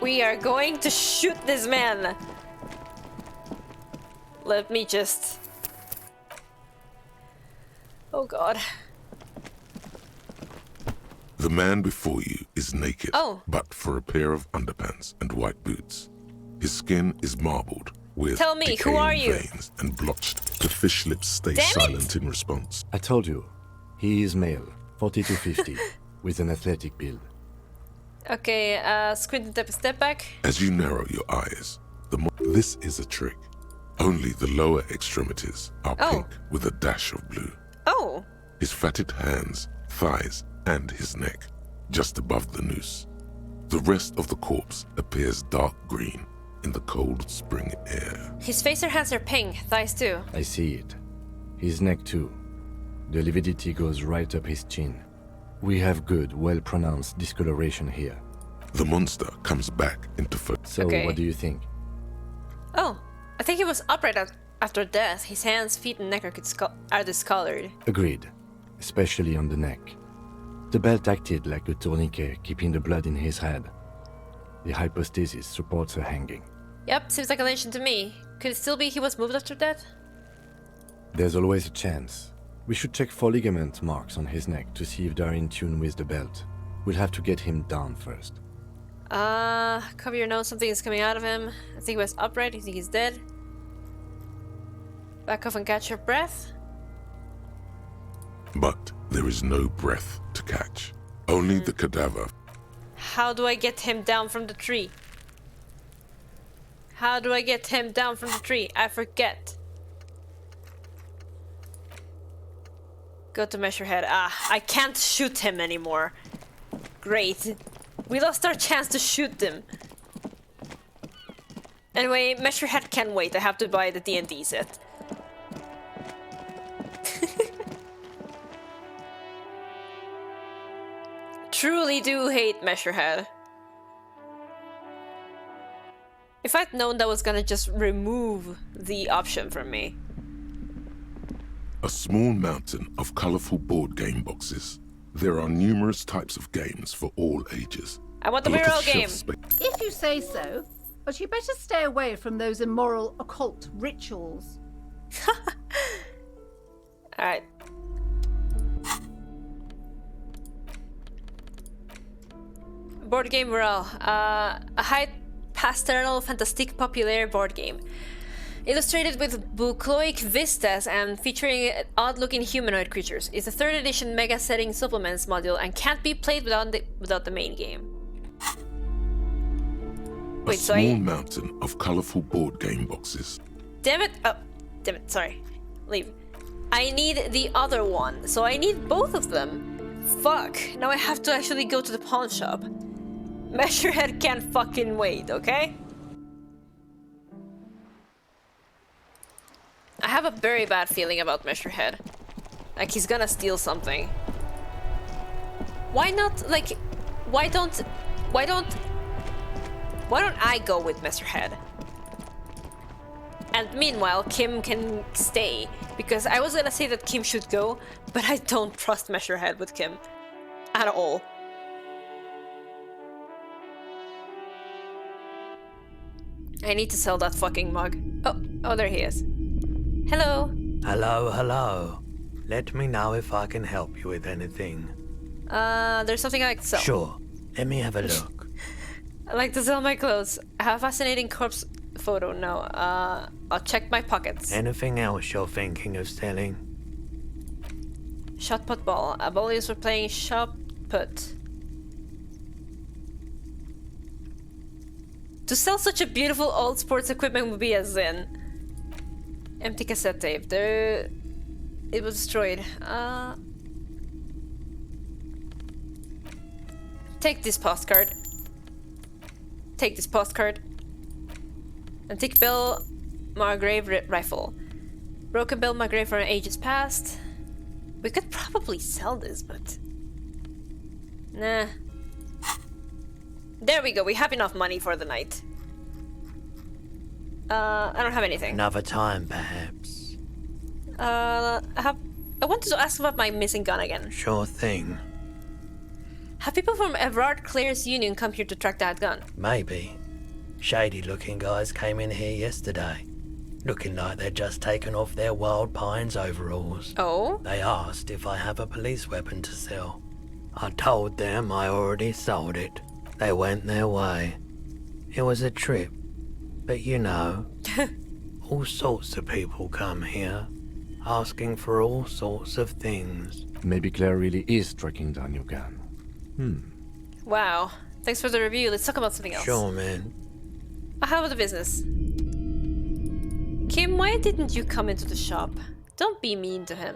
We are going to shoot this man. Let me just... Oh god. The man before you is naked, Oh. but for a pair of underpants and white boots. His skin is marbled with Tell me, who decaying are you? veins and blotched. The fish lips stay Damn it! silent in response. I told you, he is male, 40 to 50, with an athletic build. Okay, squint and take a step back. As you narrow your eyes, this is a trick. Only the lower extremities are Oh. pink with a dash of blue. Oh! His fatted hands, thighs, and his neck, just above the noose. The rest of the corpse appears dark green in the cold spring air. His face or hands are pink, thighs too. I see it. His neck too. The lividity goes right up his chin. We have good, well-pronounced discoloration here. The monster comes back into focus. So Okay. what do you think? Oh, I think he was upright after death. His hands, feet, and neck are discolored. Agreed, especially on the neck. The belt acted like a tourniquet, keeping the blood in his head. The hypostasis supports a hanging. Yep, seems like a legend to me. Could it still be he was moved after death? There's always a chance. We should check for ligament marks on his neck to see if they're in tune with the belt. We'll have to get him down first. Cover your nose, something is coming out of him. I think he was upright, you think he's dead? Back off and catch your breath. But there is no breath to catch. Only the cadaver. How do I get him down from the tree? How do I get him down from the tree? I forget. Go to Measurehead. I can't shoot him anymore. Great. We lost our chance to shoot them. Anyway, Measurehead can wait. I have to buy the D&D set. Truly do hate Measurehead. If I'd known that was gonna just remove the option from me. A small mountain of colorful board game boxes. There are numerous types of games for all ages. I want the A lot of reroll game. shelf space. If you say so, but you better stay away from those immoral occult rituals. Alright. Board game reroll. A high pastoral fantastique populaire board game. Illustrated with bucolic vistas and featuring odd-looking humanoid creatures. It's a 3rd edition mega setting supplements module and can't be played without the main game. A Wait, so small mountain of colorful board game boxes. Damn it! Oh, damn it, sorry. Leave. I need the other one, so I need both of them. Fuck, now I have to actually go to the pawn shop. Measurehead can't fucking wait, okay? I have a very bad feeling about Measurehead. Like, he's gonna steal something. Why not, like, why don't I go with Measurehead? And meanwhile, Kim can stay, because I was gonna say that Kim should go, but I don't trust Measurehead with Kim. At all. I need to sell that fucking mug. Oh, there he is. Hello. Hello, hello. Let me know if I can help you with anything. There's something I like to sell. Sure. Let me have a look. I like to sell my clothes. I have a fascinating corpse photo. No, I'll check my pockets. Anything else you're thinking of selling? Shot put ball. A ball used for playing shot put. To sell such a beautiful old sports equipment would be a sin. Empty cassette tape. There, it was destroyed. Take this postcard. Take this postcard. Antique Bill Margrave rifle. Broken Bill Margrave from ages past. We could probably sell this, but... Nah. There we go, we have enough money for the night. I don't have anything. Another time, perhaps. I wanted to ask about my missing gun again. Sure thing. Have people from Evrart Clear's Union come here to track that gun? Maybe. Shady-looking guys came in here yesterday, looking like they'd just taken off their Wild Pines overalls. Oh? They asked if I have a police weapon to sell. I told them I already sold it. They went their way. It was a trip. But you know, all sorts of people come here, asking for all sorts of things. Maybe Claire really is tracking down your gun. Wow. Thanks for the review. Let's talk about something else. Sure, man. How about the business? Kim, why didn't you come into the shop? Don't be mean to him.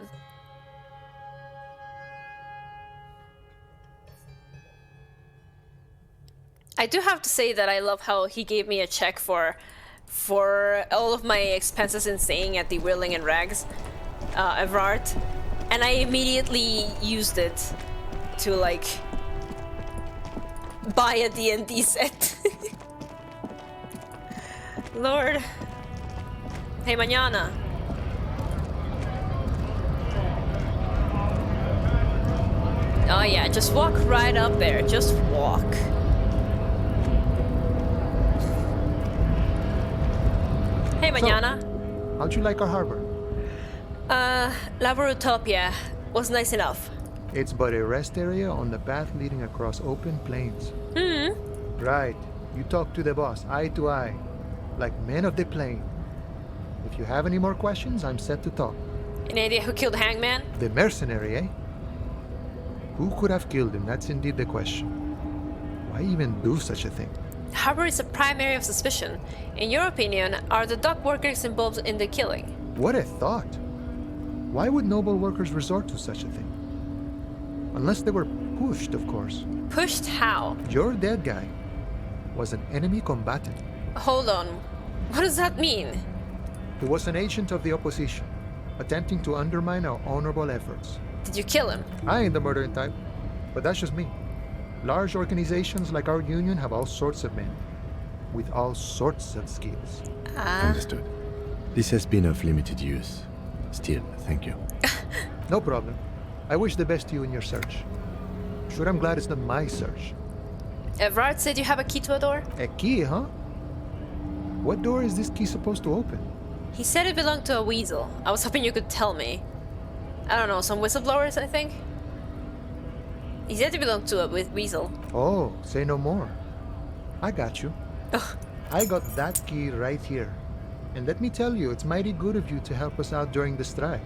I do have to say that I love how he gave me a check for all of my expenses in staying at the Whirling and Rags, Evrart, and I immediately used it to, like, buy a D&D set. Lord. Hey, Mañana. Oh yeah, just walk right up there. Just walk. Hey, Mañana. How'd you like our harbor? Laborutopia was nice enough. It's but a rest area on the path leading across open plains. Right. You talk to the boss, eye to eye, like men of the plain. If you have any more questions, I'm set to talk. Any idea who killed Hangman? The mercenary, eh? Who could have killed him? That's indeed the question. Why even do such a thing? Harbor is a prime area of suspicion. In your opinion, are the dock workers involved in the killing? What a thought. Why would noble workers resort to such a thing? Unless they were pushed, of course. Pushed how? Your dead guy was an enemy combatant. Hold on. What does that mean? He was an agent of the opposition, attempting to undermine our honorable efforts. Did you kill him? I ain't the murdering type, but that's just me. Large organizations like our union have all sorts of men, with all sorts of skills. Understood. This has been of limited use. Still, thank you. No problem. I wish the best to you in your search. Sure, I'm glad it's not my search. Evrart said you have a key to a door? A key, huh? What door is this key supposed to open? He said it belonged to a weasel. I was hoping you could tell me. I don't know, some whistleblowers, I think? He said it belonged to a weasel. Oh, say no more. I got you. Ugh. I got that key right here. And let me tell you, it's mighty good of you to help us out during the strike.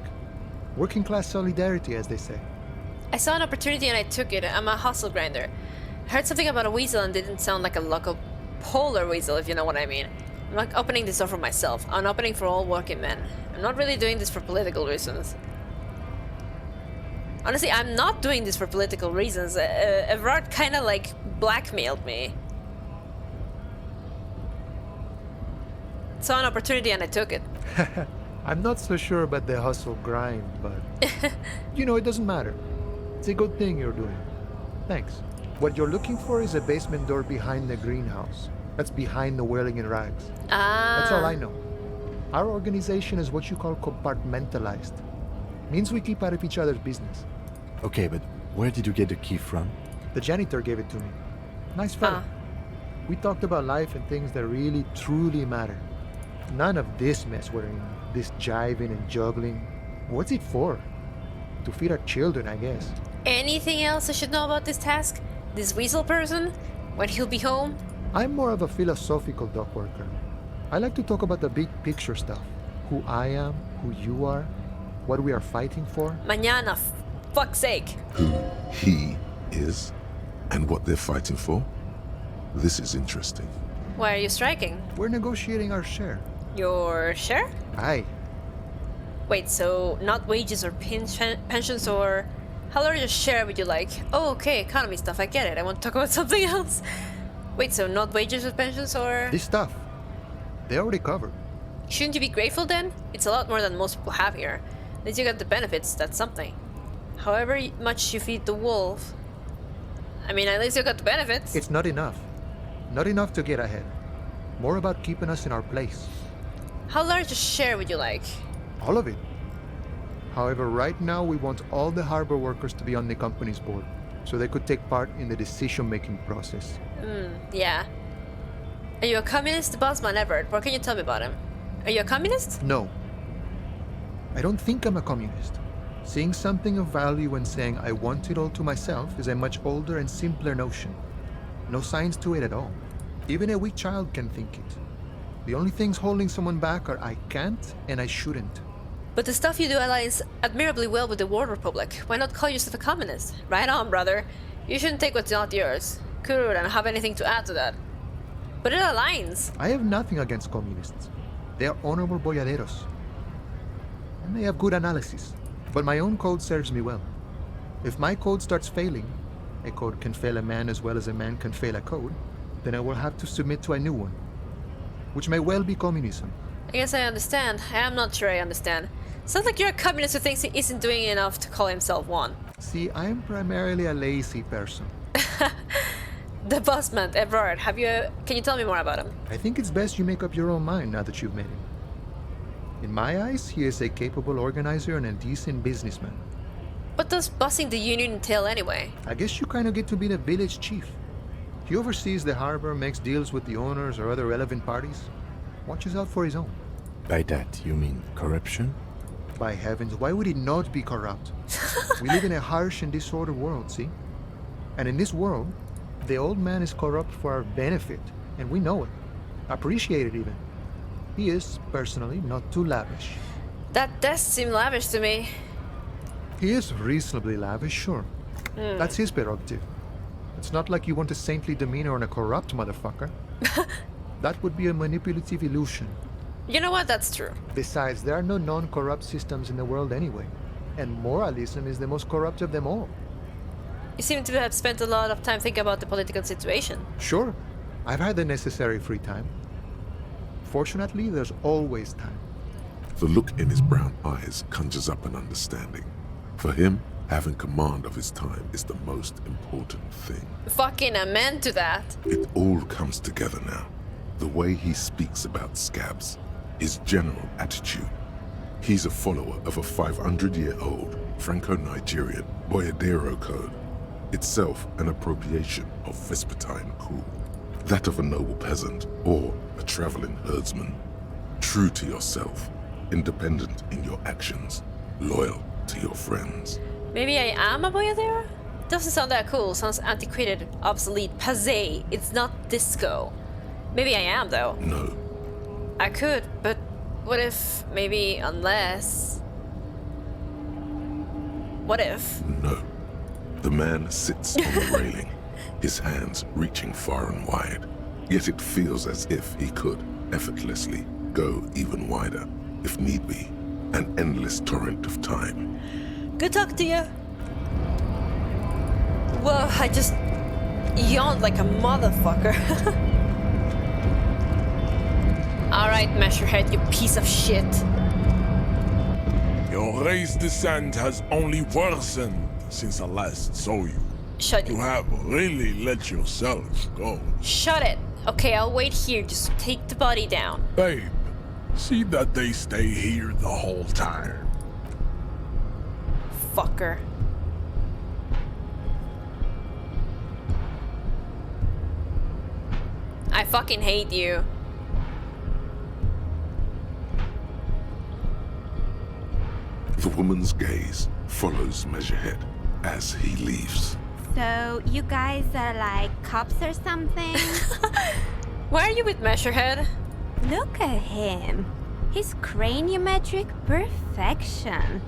Working class solidarity, as they say. I saw an opportunity and I took it. I'm a hustle grinder. I heard something about a weasel and didn't sound like a local polar weasel, if you know what I mean. I'm not opening this door for myself. I'm opening for all working men. I'm not really doing this for political reasons. Honestly, I'm not doing this for political reasons. Evrart kind of like blackmailed me. Saw an opportunity and I took it. I'm not so sure about the hustle grind, but you know, it doesn't matter. It's a good thing you're doing. Thanks. What you're looking for is a basement door behind the greenhouse. That's behind the whirling in rags. Ah. That's all I know. Our organization is what you call compartmentalized. Means we keep out of each other's business. Okay, but where did you get the key from? The janitor gave it to me. Nice fella. We talked about life and things that really, truly matter. None of this mess we're in. This jiving and juggling. What's it for? To feed our children, I guess. Anything else I should know about this task? This weasel person? When he'll be home? I'm more of a philosophical dock worker. I like to talk about the big picture stuff. Who I am, who you are, what we are fighting for. Mañana, fuck's sake. Who he is and what they're fighting for? This is interesting. Why are you striking? We're negotiating our share. Your share? Aye. Wait, so not wages or pensions or... How large a share would you like? Oh, okay, economy stuff, I get it. I want to talk about something else. Wait, so not wages or pensions or... This stuff. They already covered. Shouldn't you be grateful then? It's a lot more than most people have here. At least you got the benefits, that's something. However much you feed the wolf... I mean, at least you got the benefits. It's not enough. Not enough to get ahead. More about keeping us in our place. How large a share would you like? All of it. However, right now we want all the harbor workers to be on the company's board, so they could take part in the decision-making process. Yeah. Are you a communist? Bossman Evrart, what can you tell me about him? Are you a communist? No. I don't think I'm a communist. Seeing something of value and saying I want it all to myself is a much older and simpler notion. No science to it at all. Even a weak child can think it. The only things holding someone back are I can't and I shouldn't. But the stuff you do aligns admirably well with the World Republic. Why not call yourself a communist? Right on, brother. You shouldn't take what's not yours. Cool, and have anything to add to that. But it aligns. I have nothing against communists. They are honorable boyaderos. And they have good analysis. But my own code serves me well. If my code starts failing, a code can fail a man as well as a man can fail a code, then I will have to submit to a new one, which may well be communism. I guess I understand. I am not sure I understand. Sounds like you're a communist who thinks he isn't doing enough to call himself one. See, I am primarily a lazy person. The bossman, Evrart, can you tell me more about him? I think it's best you make up your own mind now that you've met him. In my eyes, he is a capable organizer and a decent businessman. What does bossing the union entail anyway? I guess you kind of get to be the village chief. He oversees the harbor, makes deals with the owners or other relevant parties, watches out for his own. By that, you mean corruption? By heavens, why would he not be corrupt? We live in a harsh and disordered world, see? And in this world, the old man is corrupt for our benefit, and we know it. Appreciate it even. He is, personally, not too lavish. That does seem lavish to me. He is reasonably lavish, sure. That's his prerogative. It's not like you want a saintly demeanor on a corrupt motherfucker. That would be a manipulative illusion. You know what? That's true. Besides, there are no non-corrupt systems in the world anyway. And moralism is the most corrupt of them all. You seem to have spent a lot of time thinking about the political situation. Sure. I've had the necessary free time. Fortunately, there's always time. The look in his brown eyes conjures up an understanding. For him, having command of his time is the most important thing. Fucking amen to that. It all comes together now. The way he speaks about scabs, his general attitude. He's a follower of a 500-year-old Franco-Nigerian Boyadero code, itself an appropriation of Vespertine cool. That of a noble peasant or a traveling herdsman. True to yourself, independent in your actions, loyal to your friends. Maybe I am a boyadero? Doesn't sound that cool. Sounds antiquated, obsolete, passé. It's not disco. Maybe I am, though. No. I could, but what if, maybe, unless... What if? No. The man sits on the railing, his hands reaching far and wide. Yet it feels as if he could effortlessly go even wider, if need be, an endless torrent of time. Good talk to you. Well, I just yawned like a motherfucker. Alright, Measurehead, you piece of shit. Your race descent has only worsened since I last saw you. Shut You it. have really let yourself go. Shut it. Okay, I'll wait here. Just take the body down. Babe, see that they stay here the whole time. Fucker. I fucking hate you. The woman's gaze follows Measurehead as he leaves. So, you guys are like cops or something? Why are you with Measurehead? Look at him. His craniometric perfection.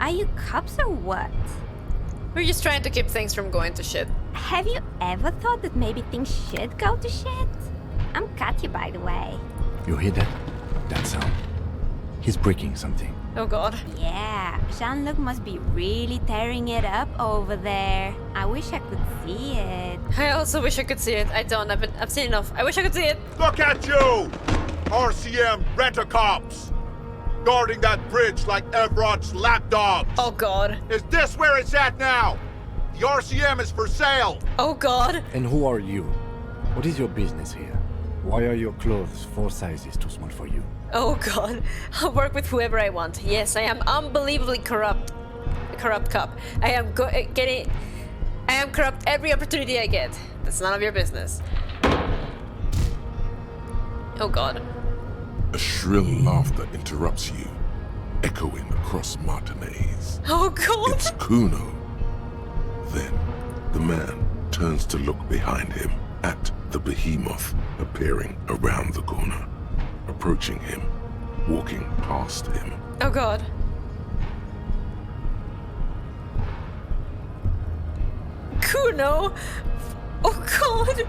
Are you cops or what? We're just trying to keep things from going to shit. Have you ever thought that maybe things should go to shit? I'm Katya, by the way. You hear that? That sound? He's breaking something. Oh god. Yeah, Jean-Luc must be really tearing it up over there. I wish I could see it. I also wish I could see it. I don't. I've seen enough. I wish I could see it. Look at you! RCM rent-a-cops! Guarding that bridge like Evrart's lapdogs! Oh god. Is this where it's at now? The RCM is for sale! Oh god. And who are you? What is your business here? Why are your clothes 4 sizes too small for you? Oh god. I'll work with whoever I want. Yes, I am unbelievably corrupt. A corrupt cop. I am corrupt every opportunity I get. That's none of your business. Oh god. A shrill laughter interrupts you, echoing across Martinez. Oh god. It's Kuno. Then, the man turns to look behind him at the behemoth appearing around the corner, approaching him, walking past him. Oh god. Kuno! Oh god!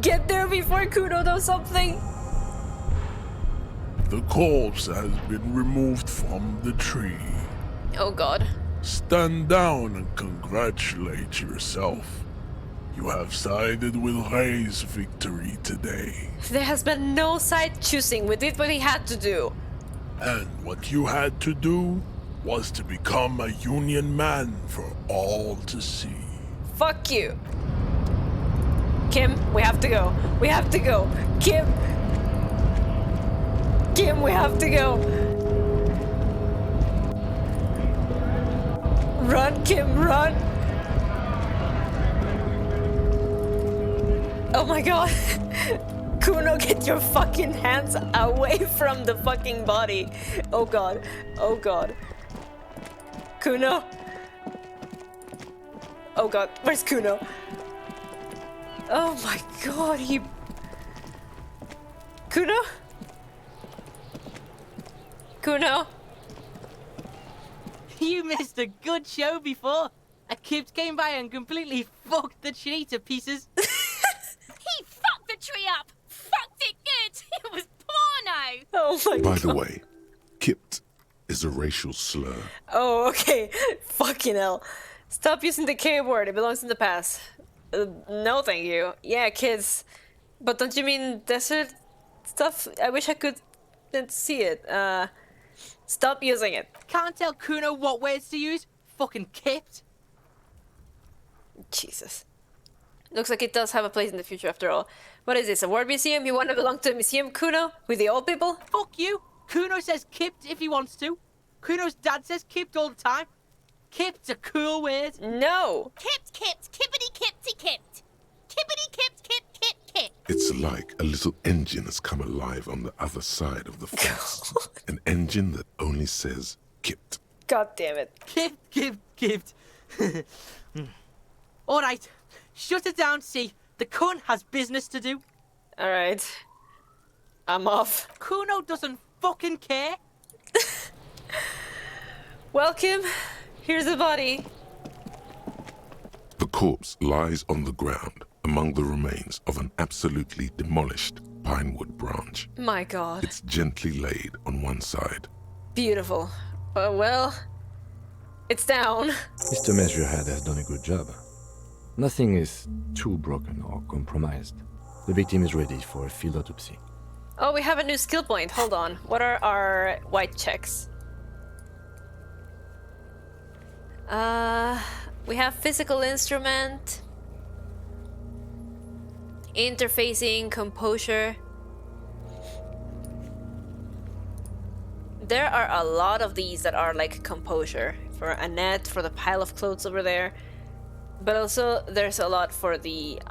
Get there before Kuno does something! The corpse has been removed from the tree. Oh god. Stand down and congratulate yourself. You have sided with Ray's victory today. There has been no side choosing. We did what we had to do. And what you had to do was to become a Union man for all to see. Fuck you. Kim, we have to go. We have to go. Kim! Kim, we have to go. Run, Kim, run! Oh my god. Kuno, get your fucking hands away from the fucking body. Oh god. Oh god. Kuno? Oh god, where's Kuno? Oh my god, he... Kuno? Kuno? You missed a good show before. A kid came by and completely fucked the tree to pieces. He fucked the tree up! Fucked it good! It was porno! Oh my god. By the way, kipped is a racial slur. Oh, okay. Fucking hell. Stop using the K word. It belongs in the past. No, thank you. Yeah, kids. But don't you mean desert stuff? I wish I could see it. Stop using it. Can't tell Kuno what words to use? Fucking kipped. Jesus. Looks like it does have a place in the future after all. What is this, a word museum? You want to belong to a museum, Kuno? With the old people? Fuck you. Kuno says kipped if he wants to. Kuno's dad says kipped all the time. Kipped's a cool word. No. Kipped, kippity, kippty, kipped. Kippity, kipped, kip. It's like a little engine has come alive on the other side of the fence. An engine that only says kipped. God damn it. Kipped. All right. Shut it down, see. The cunt has business to do. All right. I'm off. Kuno doesn't fucking care. Well, Kim, here's the body. The corpse lies on the ground, among the remains of an absolutely demolished pinewood branch. My god. It's gently laid on one side. Beautiful. Well, it's down. Mr. Measurehead has done a good job. Nothing is too broken or compromised. The victim is ready for a field autopsy. Oh, we have a new skill point. Hold on. What are our white checks? We have physical instrument, interfacing, composure. There are a lot of these that are like composure. For Annette, for the pile of clothes over there. But also there's a lot for the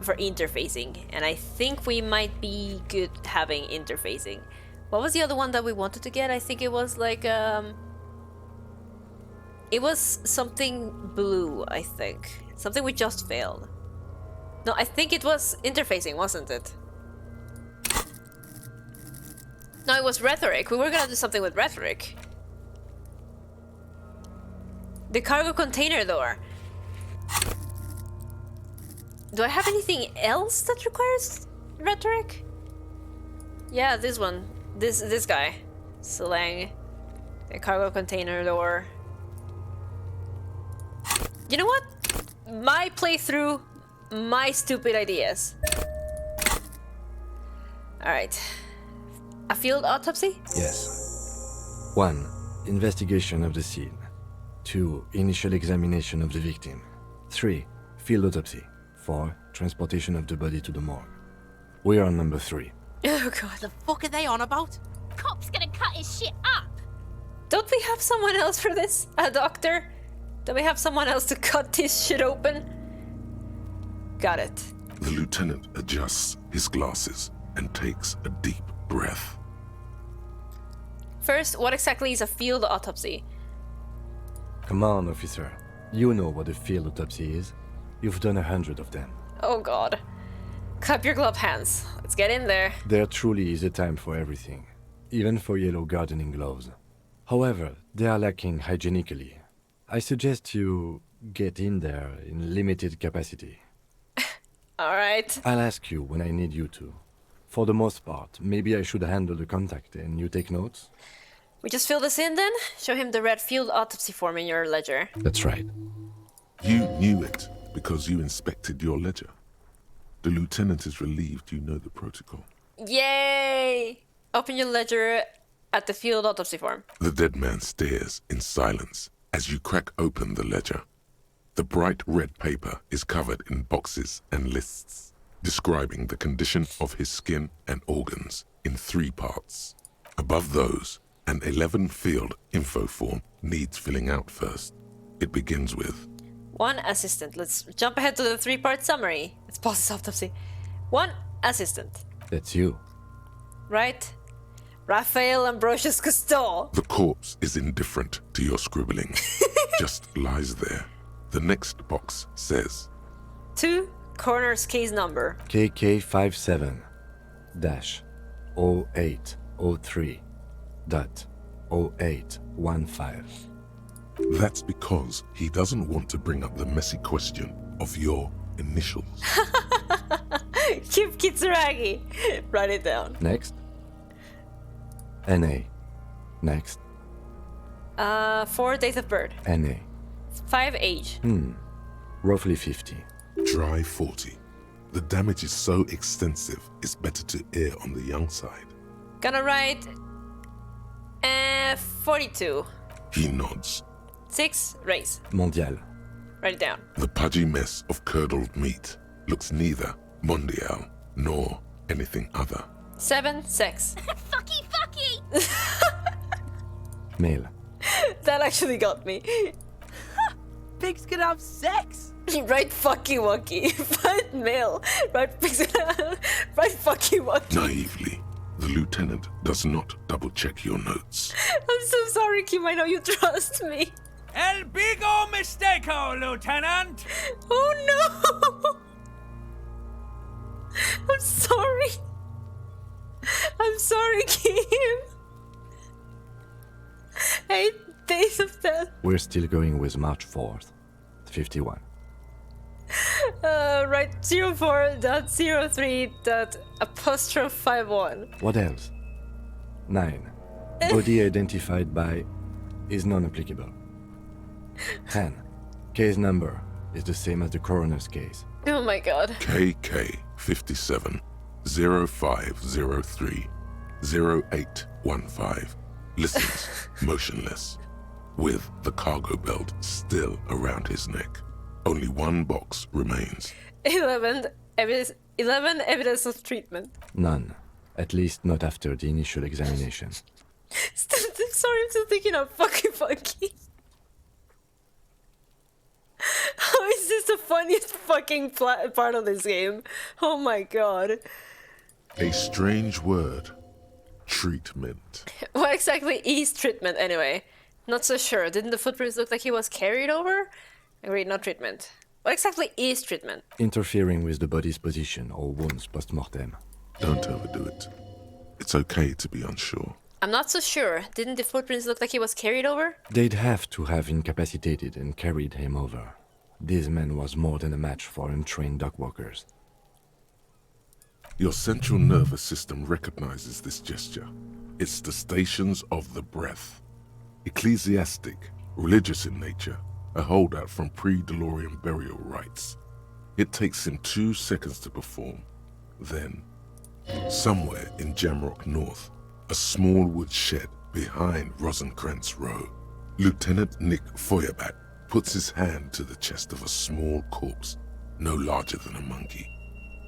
for interfacing, and I think we might be good having interfacing. What was the other one that we wanted to get? I think it was like it was something blue, I think. Something we just failed. No, I think it was interfacing, wasn't it? No, it was rhetoric. We were gonna do something with rhetoric. The cargo container door. Do I have anything else that requires rhetoric? Yeah, this one. This guy. Slang. The cargo container door. You know what? My playthrough, my stupid ideas. Alright. A field autopsy? Yes. 1. Investigation of the scene. 2. Initial examination of the victim. 3. Field autopsy. 4. Transportation of the body to the morgue. We are on number 3. Oh god. The fuck are they on about? Cop's gonna cut his shit up. Don't we have someone else for this? A doctor? Don't we have someone else to cut this shit open? Got it. The lieutenant adjusts his glasses and takes a deep breath. First, what exactly is a field autopsy? Come on, officer. You know what a field autopsy is. You've done 100 of them. Oh god. Clap your gloved hands. Let's get in there. There truly is a time for everything, even for yellow gardening gloves. However, they are lacking hygienically. I suggest you get in there in limited capacity. Alright. I'll ask you when I need you to. For the most part, maybe I should handle the contact and you take notes? We just fill this in then? Show him the red field autopsy form in your ledger. That's right. You knew it because you inspected your ledger. The lieutenant is relieved you know the protocol. Yay! Open your ledger at the field autopsy form. The dead man stares in silence as you crack open the ledger. The bright red paper is covered in boxes and lists, describing the condition of his skin and organs in 3 parts. Above those, an 11-field info form needs filling out first. It begins with 1 assistant. Let's jump ahead to the 3-part summary. Let's pause this autopsy. 1 assistant. That's you. Right? Raphael Ambrosius Cousteau. The corpse is indifferent to your scribbling. Just lies there. The next box says 2 coroner's case number. KK57-0803.0815. That's because he doesn't want to bring up the messy question of your initials. Keep Kitsuragi. Write it down. Next. NA. Next. 4 date of birth. NA. 5 age. Roughly 50. Dry 40. The damage is so extensive, it's better to err on the young side. Gonna write 42. He nods. 6 race. Mondial. Write it down. The pudgy mess of curdled meat looks neither mondial nor anything other. 7 sex. Fucky fucky! Male. That actually got me. Pigs can have sex! Right fucky wucky. 5 male. Right pigs. Right fucky wucky. Naively, the lieutenant does not double-check your notes. I'm so sorry, Kim. I know you trust me. El bigo mistako, Lieutenant! Oh no! I'm sorry. I'm sorry, Kim. 8 days of death. We're still going with March 4th. 51. Right 04.03.51. What else? 9. Body identified by is non-applicable. 10. Case number is the same as the coroner's case. Oh my god. KK 57 0503 0815 listens motionless, with the cargo belt still around his neck. Only one box remains. 11 evidence of treatment. None. At least not after the initial examination. Sorry, I'm still thinking of fucking funky. How is this the funniest fucking part of this game? Oh my god. A strange word. Treatment. What exactly is treatment anyway? Not so sure. Didn't the footprints look like he was carried over? Agreed, not treatment. What exactly is treatment? Interfering with the body's position or wounds post-mortem. Don't overdo it. It's okay to be unsure. I'm not so sure. Didn't the footprints look like he was carried over? They'd have to have incapacitated and carried him over. This man was more than a match for untrained dog walkers. Your central nervous system recognizes this gesture. It's the stations of the breath. Ecclesiastic, religious in nature, a holdout from pre-DeLorean burial rites. It takes him 2 seconds to perform. Then, somewhere in Jamrock North, a small wood shed behind Rosenkrantz Row, Lieutenant Nick Feuerbach puts his hand to the chest of a small corpse, no larger than a monkey.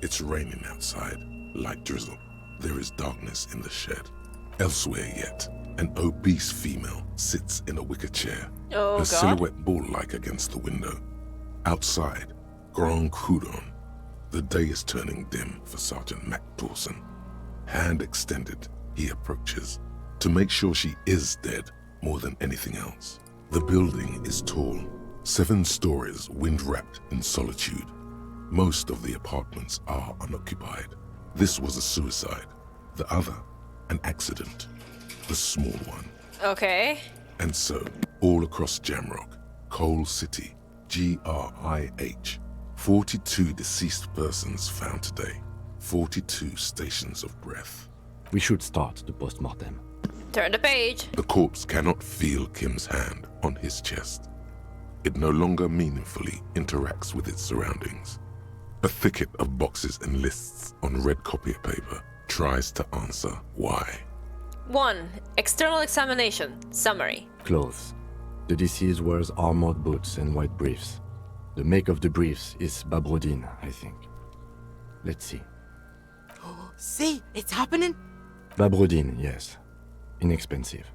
It's raining outside, light drizzle. There is darkness in the shed. Elsewhere yet, an obese female sits in a wicker chair, her silhouette bull-like against the window. Outside, Grand Coudon. The day is turning dim for Sergeant Mac Dawson. Hand extended, he approaches, to make sure she is dead more than anything else. The building is tall, 7 stories wind-wrapped in solitude. Most of the apartments are unoccupied. This was a suicide. The other, an accident. The small one. Okay. And so, all across Jamrock, Coal City, GRIH, 42 deceased persons found today. 42 stations of breath. We should start the post-mortem. Turn the page. The corpse cannot feel Kim's hand on his chest. It no longer meaningfully interacts with its surroundings. A thicket of boxes and lists on red copier paper tries to answer why. 1. External examination. Summary. Clothes. The deceased wears armored boots and white briefs. The make of the briefs is Babrodine, I think. Let's see. See, it's happening. Babrodine, yes. Inexpensive.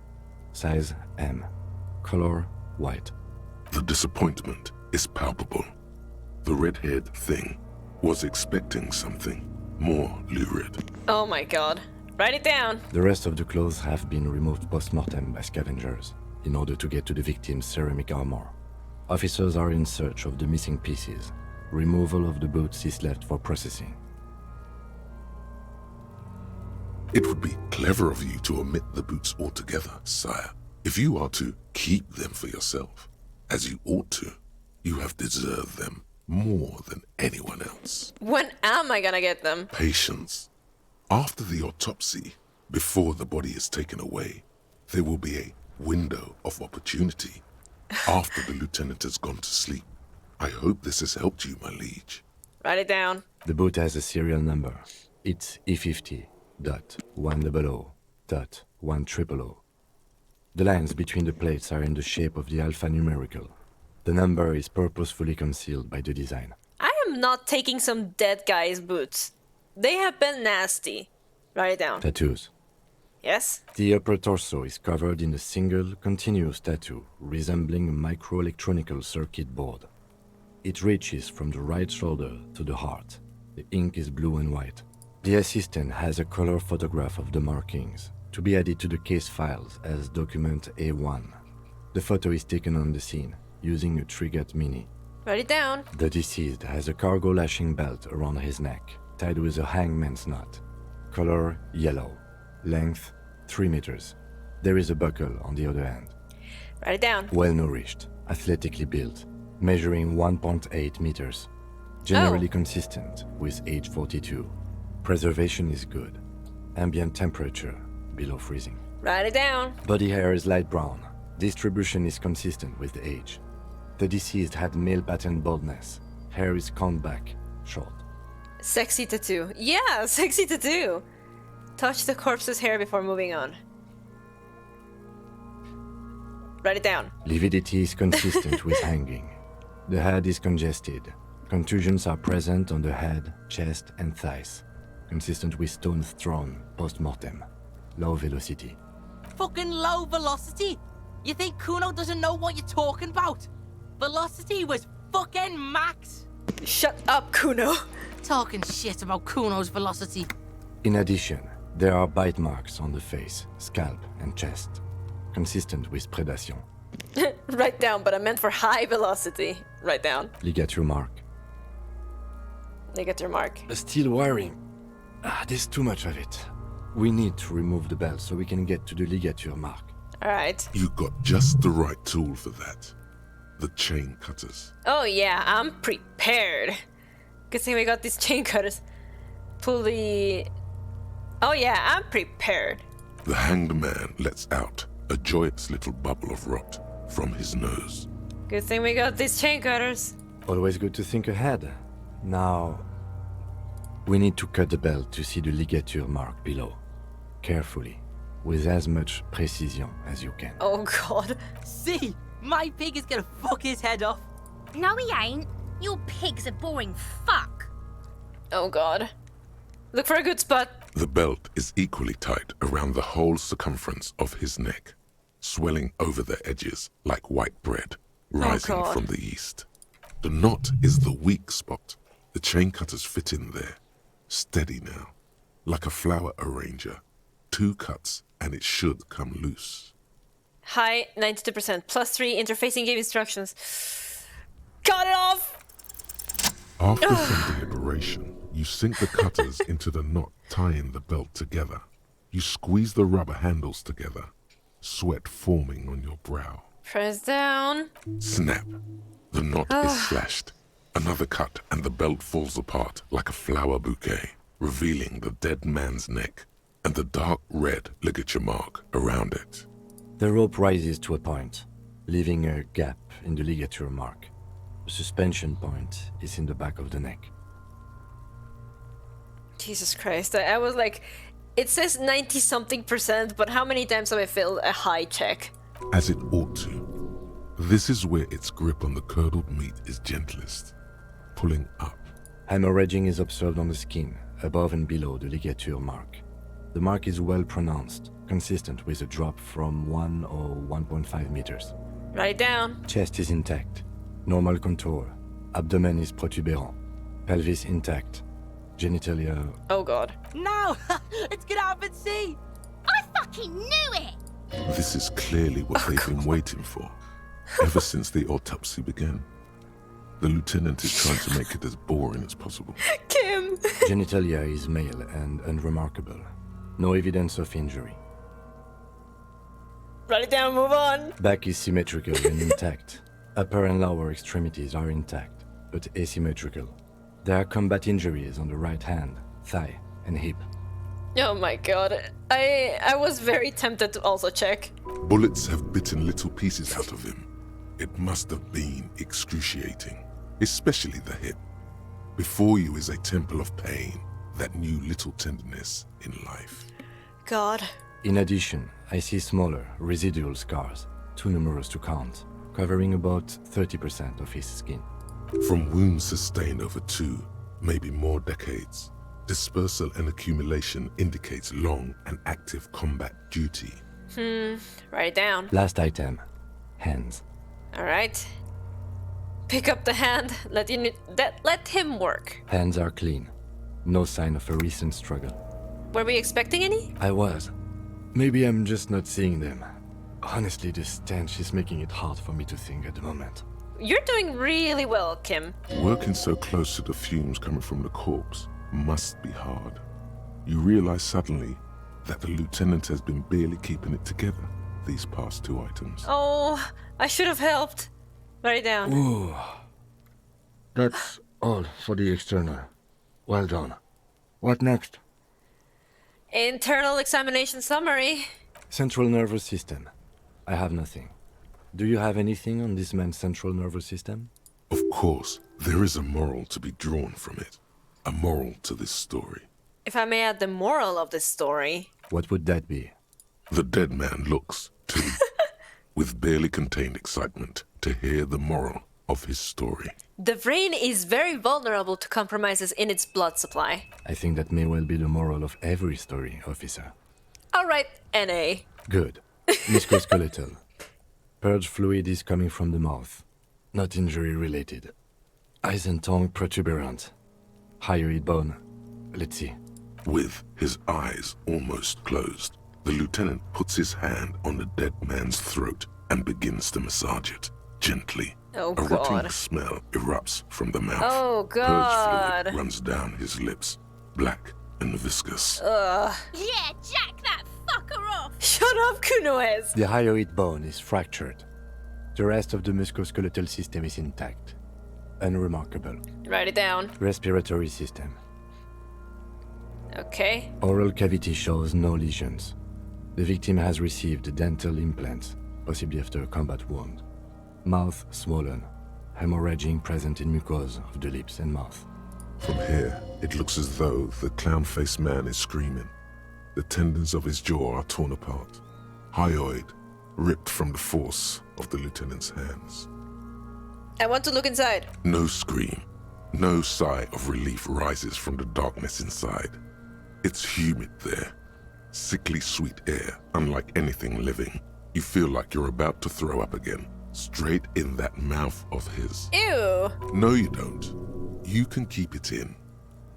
Size M. Color white. The disappointment is palpable. The red-haired thing was expecting something more lurid. Oh my god. Write it down. The rest of the clothes have been removed post-mortem by scavengers in order to get to the victim's ceramic armor. Officers are in search of the missing pieces. Removal of the boots is left for processing. It would be clever of you to omit the boots altogether, sire. If you are to keep them for yourself, as you ought to, you have deserved them more than anyone else. When am I gonna get them? Patience. After the autopsy, before the body is taken away, there will be a window of opportunity. After the lieutenant has gone to sleep. I hope this has helped you, my liege. Write it down. The boot has a serial number. It's E50.100.100. The lines between the plates are in the shape of the alphanumerical. The number is purposefully concealed by the design. I am not taking some dead guy's boots. They have been nasty. Write it down. Tattoos. Yes? The upper torso is covered in a single, continuous tattoo resembling a microelectronical circuit board. It reaches from the right shoulder to the heart. The ink is blue and white. The assistant has a color photograph of the markings to be added to the case files as document A1. The photo is taken on the scene using a Trigat Mini. Write it down. The deceased has a cargo lashing belt around his neck, tied with a hangman's knot. Color yellow. Length 3 meters. There is a buckle on the other end. Write it down. Well nourished, athletically built, measuring 1.8 meters. Generally consistent with age 42. Preservation is good. Ambient temperature below freezing. Write it down. Body hair is light brown. Distribution is consistent with the age. The deceased had male pattern baldness. Hair is combed back, short. Sexy tattoo. Yeah, sexy tattoo. Touch the corpse's hair before moving on. Write it down. Lividity is consistent with hanging. The head is congested. Contusions are present on the head, chest, and thighs. Consistent with stones thrown post-mortem. Low velocity. Fucking low velocity? You think Kuno doesn't know what you're talking about? Velocity was fucking max. Shut up, Kuno. Talking shit about Kuno's velocity. In addition, there are bite marks on the face, scalp, and chest. Consistent with predation. Write down, but I meant for high velocity. Write down. Ligature mark. Ligature mark. Still wiring. There's too much of it. We need to remove the belt so we can get to the ligature mark. Alright. You got just the right tool for that. The chain cutters. Oh yeah, I'm prepared. Good thing we got these chain cutters. Pull the... Oh yeah, I'm prepared. The hanged man lets out a joyous little bubble of rot from his nose. Good thing we got these chain cutters. Always good to think ahead. Now, we need to cut the belt to see the ligature mark below. Carefully, with as much precision as you can. Oh god. See, my pig is gonna fuck his head off. No, he ain't. Your pig's a boring fuck. Oh god. Look for a good spot. The belt is equally tight around the whole circumference of his neck, swelling over the edges like white bread, rising from the east. The knot is the weak spot. The chain cutters fit in there. Steady now, like a flower arranger. 2 cuts and it should come loose. High, 92%. +3 interfacing game instructions. Got it off! After some deliberation, you sink the cutters into the knot tying the belt together. You squeeze the rubber handles together, sweat forming on your brow. Press down. Snap. The knot is slashed. Another cut and the belt falls apart like a flower bouquet, revealing the dead man's neck and the dark red ligature mark around it. The rope rises to a point, leaving a gap in the ligature mark. The suspension point is in the back of the neck. Jesus Christ, I was like, it says 90-something%, but how many times have I failed a high check? As it ought to. This is where its grip on the curdled meat is gentlest, pulling up. Hemorrhaging is observed on the skin, above and below the ligature mark. The mark is well pronounced, consistent with a drop from 1 or 1.5 meters. Write it down. Chest is intact, normal contour. Abdomen is protuberant, pelvis intact, genitalia... Oh god. No! Let's get out and see! I fucking knew it! This is clearly what they've been waiting for, ever since the autopsy began. The lieutenant is trying to make it as boring as possible. Kim! Genitalia is male and unremarkable. No evidence of injury. Write it down, move on! Back is symmetrical and intact. Upper and lower extremities are intact, but asymmetrical. There are combat injuries on the right hand, thigh, and hip. Oh my god. I was very tempted to also check. Bullets have bitten little pieces out of him. It must have been excruciating, especially the hip. Before you is a temple of pain that knew little tenderness in life. God. In addition, I see smaller, residual scars, too numerous to count, covering about 30% of his skin. From wounds sustained over 2, maybe more decades, dispersal and accumulation indicates long and active combat duty. Write it down. Last item, hands. Alright. Pick up the hand, let him work. Hands are clean. No sign of a recent struggle. Were we expecting any? I was. Maybe I'm just not seeing them. Honestly, this stench is making it hard for me to think at the moment. You're doing really well, Kim. Working so close to the fumes coming from the corpse must be hard. You realize suddenly that the lieutenant has been barely keeping it together these past 2 items. Oh, I should have helped. Write it down. Ooh. That's All for the external. Well done. What next? Internal examination summary. Central nervous system. I have nothing. Do you have anything on this man's central nervous system? Of course, there is a moral to be drawn from it. A moral to this story. If I may add the moral of this story. What would that be? The dead man looks, too, with barely contained excitement to hear the moral of his story. The brain is very vulnerable to compromises in its blood supply. I think that may well be the moral of every story, officer. Alright, NA. Good. Musculoskeletal. Purge fluid is coming from the mouth. Not injury related. Eyes and tongue protuberant. Hyoid bone. Let's see. With his eyes almost closed, the lieutenant puts his hand on the dead man's throat and begins to massage it, gently. Oh, A God. rotting smell erupts from the mouth. Oh, Purge God. fluid runs down his lips, black and viscous. Ugh. Yeah, jack that fucker off! Shut up, Kunoez! The hyoid bone is fractured. The rest of the musculoskeletal system is intact. Unremarkable. Write it down. Respiratory system. Okay. Oral cavity shows no lesions. The victim has received dental implants, possibly after a combat wound. Mouth swollen. Hemorrhaging present in mucosa of the lips and mouth. From here, it looks as though the clown-faced man is screaming. The tendons of his jaw are torn apart. Hyoid ripped from the force of the lieutenant's hands. I want to look inside. No scream, no sigh of relief rises from the darkness inside. It's humid there. Sickly sweet air, unlike anything living. You feel like you're about to throw up again, straight in that mouth of his. Ew. No, you don't. You can keep it in.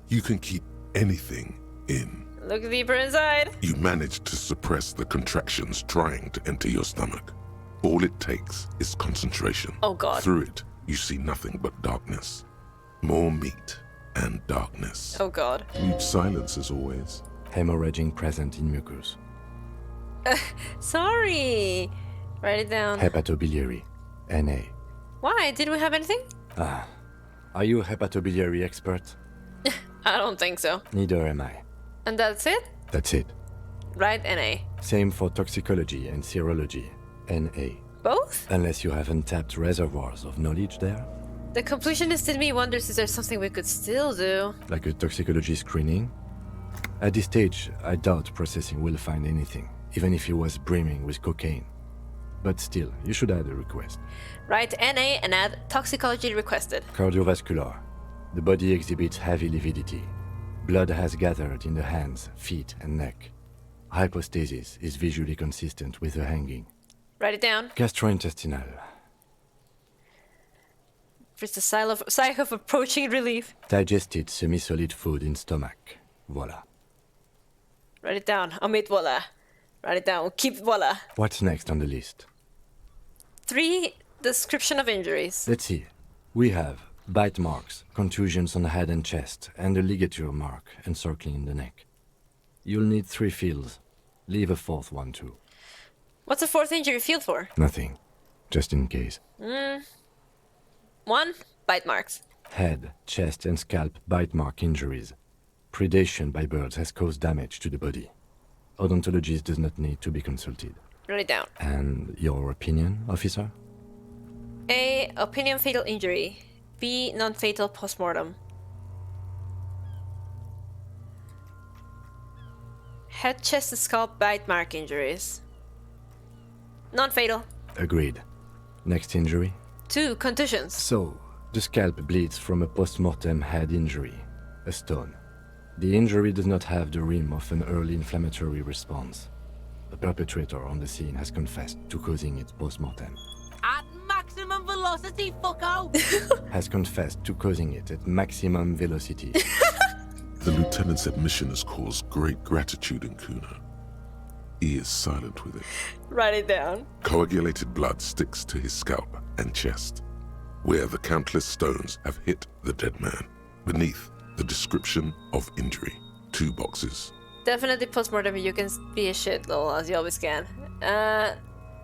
You can keep anything in. Look deeper inside. You manage to suppress the contractions trying to enter your stomach. All it takes is concentration. Oh, God. Through it, you see nothing but darkness. More meat and darkness. Oh, God. Mute silence as always. Hemorrhaging present in mucus. Sorry. Write it down. Hepatobiliary. NA. Why? Did we have anything? Ah. Are you a hepatobiliary expert? I don't think so. Neither am I. And that's it? That's it. Write NA. Same for toxicology and serology. NA. Both? Unless you have untapped reservoirs of knowledge there. The completionist in me wonders if there's something we could still do. Like a toxicology screening? At this stage, I doubt processing will find anything, even if he was brimming with cocaine. But still, you should add a request. Write NA and add toxicology requested. Cardiovascular. The body exhibits heavy lividity. Blood has gathered in the hands, feet, and neck. Hypostasis is visually consistent with the hanging. Write it down. Gastrointestinal. There's the sigh of approaching relief. Digested semi-solid food in stomach. Voila. Write it down. Omit voila. Write it down. Keep voila. What's next on the list? 3. Description of injuries. Let's see. We have bite marks, contusions on the head and chest, and a ligature mark encircling the neck. You'll need 3 fields. Leave a 4th one too. What's the 4th injury field for? Nothing. Just in case. 1. Bite marks. Head, chest, and scalp bite mark injuries. Predation by birds has caused damage to the body. Odontologist does not need to be consulted. Write it down. And your opinion, officer? A. Opinion fatal injury. B. Non-fatal postmortem. Head, chest, and scalp bite mark injuries. Non-fatal. Agreed. Next injury? 2. Contusions. So, the scalp bleeds from a post-mortem head injury, a stone. The injury does not have the rim of an early inflammatory response. The perpetrator on the scene has confessed to causing it post-mortem. At maximum velocity, fucko! Has confessed to causing it at maximum velocity. The lieutenant's admission has caused great gratitude in Kuno. He is silent with it. Write it down. Coagulated blood sticks to his scalp and chest, where the countless stones have hit the dead man. Beneath, the description of injury. 2 boxes. Definitely postmortem. You can be a shit, lol, as you always can.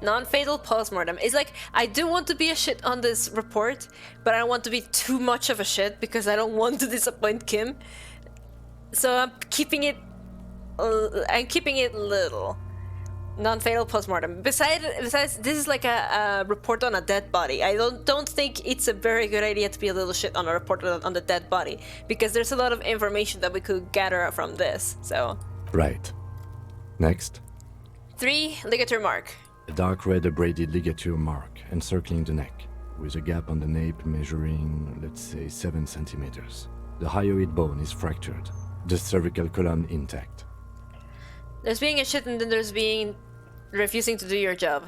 Non-fatal postmortem. It's like, I do want to be a shit on this report, but I don't want to be too much of a shit because I don't want to disappoint Kim. So I'm keeping it little. Non-fatal postmortem. Besides, this is like a report on a dead body. I don't think it's a very good idea to be a little shit on a report on the dead body because there's a lot of information that we could gather from this. So. Right. Next. 3. Ligature mark. A dark red abraded ligature mark encircling the neck, with a gap on the nape measuring, let's say, 7 centimeters. The hyoid bone is fractured, the cervical column intact. There's being a shit and then there's being refusing to do your job.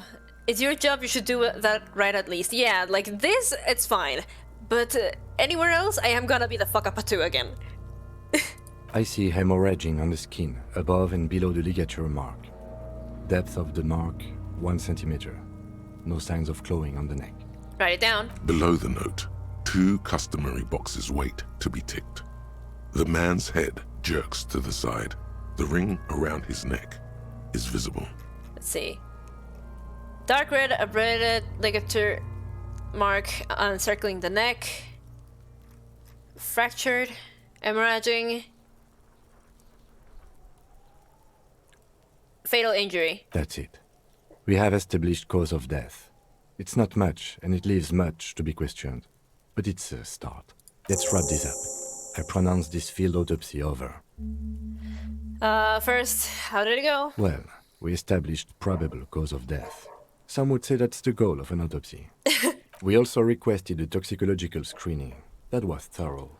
It's your job, you should do that right at least. Yeah, like this, it's fine. But anywhere else, I am gonna be the fuck up too again. I see hemorrhaging on the skin, above and below the ligature mark. Depth of the mark, 1 centimeter. No signs of clawing on the neck. Write it down. Below the note, 2 customary boxes wait to be ticked. The man's head jerks to the side. The ring around his neck is visible. Let's see. Dark red abraded ligature mark encircling the neck. Fractured, hemorrhaging. Fatal injury. That's it. We have established cause of death. It's not much, and it leaves much to be questioned. But it's a start. Let's wrap this up. I pronounce this field autopsy over. First, how did it go? Well, we established probable cause of death. Some would say that's the goal of an autopsy. We also requested a toxicological screening. That was thorough.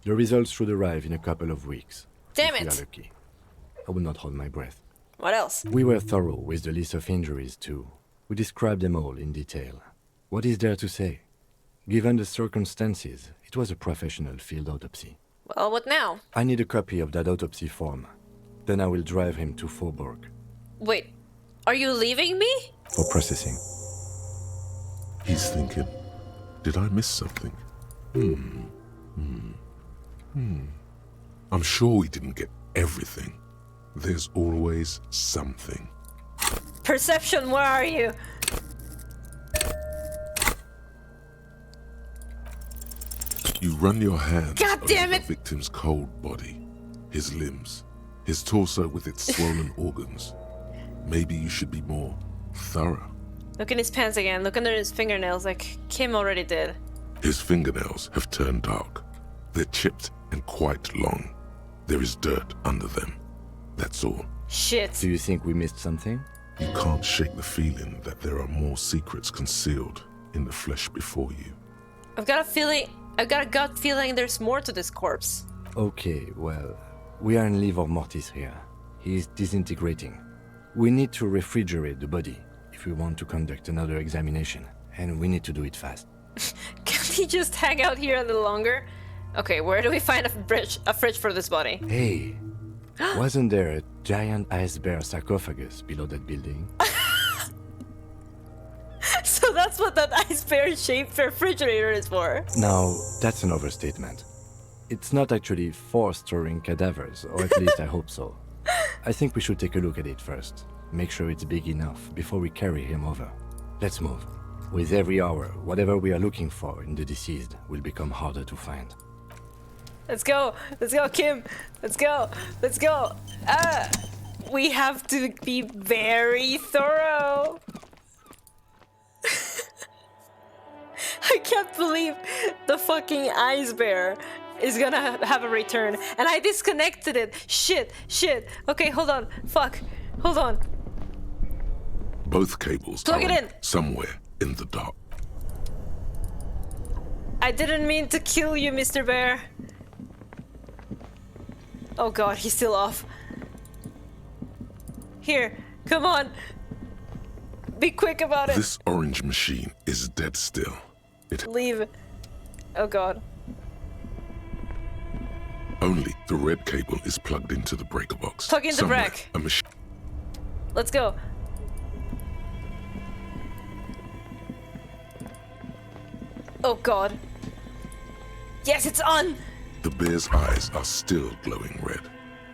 The results should arrive in a couple of weeks. Damn if it! we are lucky. I will not hold my breath. What else? We were thorough with the list of injuries, too. We described them all in detail. What is there to say? Given the circumstances, it was a professional field autopsy. Well, what now? I need a copy of that autopsy form. Then I will drive him to Faubourg. Wait, are you leaving me? For processing. He's thinking, did I miss something? I'm sure we didn't get everything. There's always something. Perception, where are you? You run your hands God damn over it! the victim's cold body, his limbs, his torso with its swollen organs. Maybe you should be more thorough. Look in his pants again. Look under his fingernails like Kim already did. His fingernails have turned dark. They're chipped and quite long. There is dirt under them. That's all. Shit. Do you think we missed something? You can't shake the feeling that there are more secrets concealed in the flesh before you. I've got a gut feeling there's more to this corpse. Okay, well, we are in livor mortis here. He is disintegrating. We need to refrigerate the body if we want to conduct another examination, and we need to do it fast. Can he just hang out here a little longer? Okay, where do we find a fridge for this body? Hey, wasn't there a giant ice bear sarcophagus below that building? So that's what that ice bear-shaped refrigerator is for. Now, that's an overstatement. It's not actually for storing cadavers, or at least I hope so. I think we should take a look at it first. Make sure it's big enough before we carry him over. Let's move. With every hour, whatever we are looking for in the deceased will become harder to find. Let's go, Kim. Let's go. We have to be very thorough. I can't believe the fucking ice bear is gonna have a return. And I disconnected it. Shit. Okay, hold on. Fuck. Hold on. Both cables Plug it in. Somewhere in the dark. I didn't mean to kill you, Mr. Bear. Oh god, he's still off. Here, come on. Be quick about it. This orange machine is dead still. Leave. Oh god. Only the red cable is plugged into the breaker box. Plug in the break. A machine. Let's go. Oh god. Yes, it's on! The bear's eyes are still glowing red,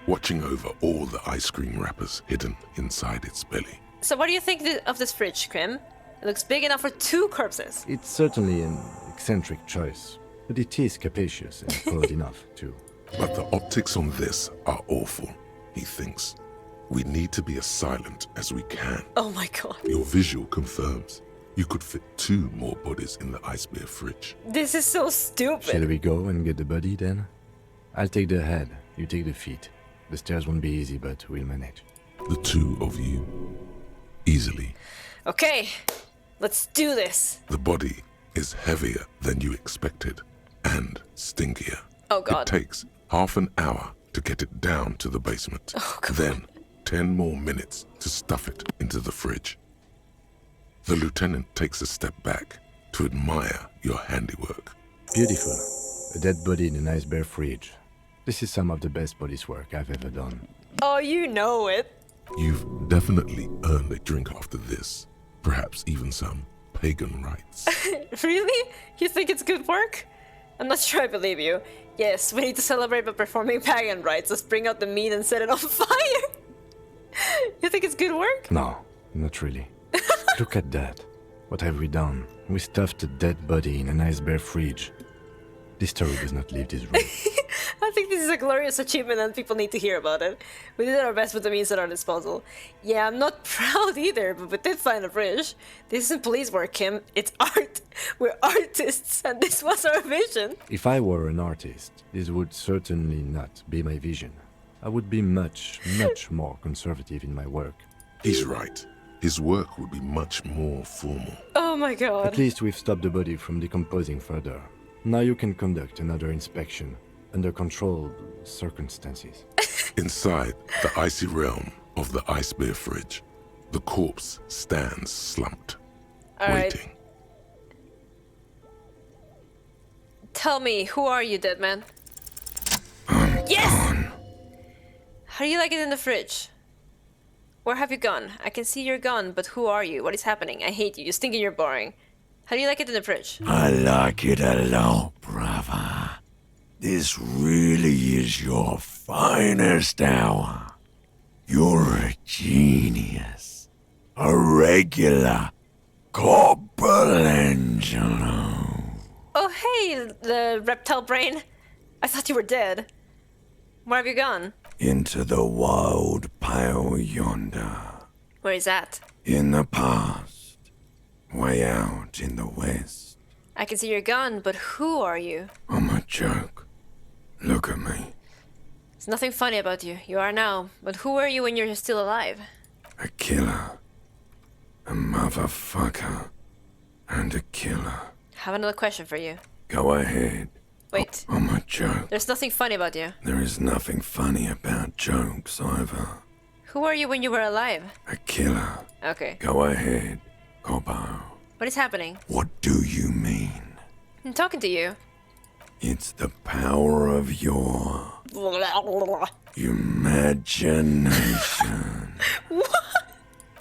watching over all the ice cream wrappers hidden inside its belly. So what do you think of this fridge, Krim? It looks big enough for 2 corpses. It's certainly an eccentric choice, but it is capacious and cold enough, too. But the optics on this are awful, he thinks. We need to be as silent as we can. Oh my god. Your visual confirms. You could fit 2 more bodies in the ice bear fridge. This is so stupid. Shall we go and get the body, then? I'll take the head, you take the feet. The stairs won't be easy, but we'll manage. The 2 of you. Easily. Okay, let's do this. The body is heavier than you expected, and stinkier. Oh god. It takes half an hour to get it down to the basement. Oh god. Then 10 more minutes to stuff it into the fridge. The lieutenant takes a step back to admire your handiwork. Beautiful. A dead body in an ice bear fridge. This is some of the best body's work I've ever done. Oh, you know it. You've definitely earned a drink after this. Perhaps even some pagan rites. Really? You think it's good work? I'm not sure I believe you. Yes, we need to celebrate by performing pagan rites. Let's bring out the meat and set it on fire. You think it's good work? No, not really. Look at that. What have we done? We stuffed a dead body in an ice bear fridge. This story does not leave this room. I think this is a glorious achievement and people need to hear about it. We did our best with the means at our disposal. Yeah, I'm not proud either, but we did find a fridge. This isn't police work, Kim. It's art. We're artists, and this was our vision. If I were an artist, this would certainly not be my vision. I would be much, much more conservative in my work. He's right. His work would be much more formal. Oh my god. At least we've stopped the body from decomposing further. Now you can conduct another inspection under controlled circumstances. Inside the icy realm of the ice bear fridge, the corpse stands slumped, waiting. Tell me, who are you, dead man? Yes! Gone. How do you like it in the fridge? Where have you gone? I can see you're gone, but who are you? What is happening? I hate you. You stink and you're boring. How do you like it in the fridge? I like it a lot, brother. This really is your finest hour. You're a genius. A regular Corporangelo. Oh, hey, the reptile brain. I thought you were dead. Where have you gone? Into the wild pale yonder. Where is that? In the past. Way out in the west. I can see you're gone, but who are you? I'm a joke. Look at me. There's nothing funny about you. You are now. But who were you when you're still alive? A killer. A motherfucker. And a killer. I have another question for you. Go ahead. Wait. I'm a joke. There's nothing funny about you. There is nothing funny about jokes either. Who were you when you were alive? A killer. Okay. Go ahead, Cobbo. What is happening? What do you mean? I'm talking to you. It's the power of your imagination.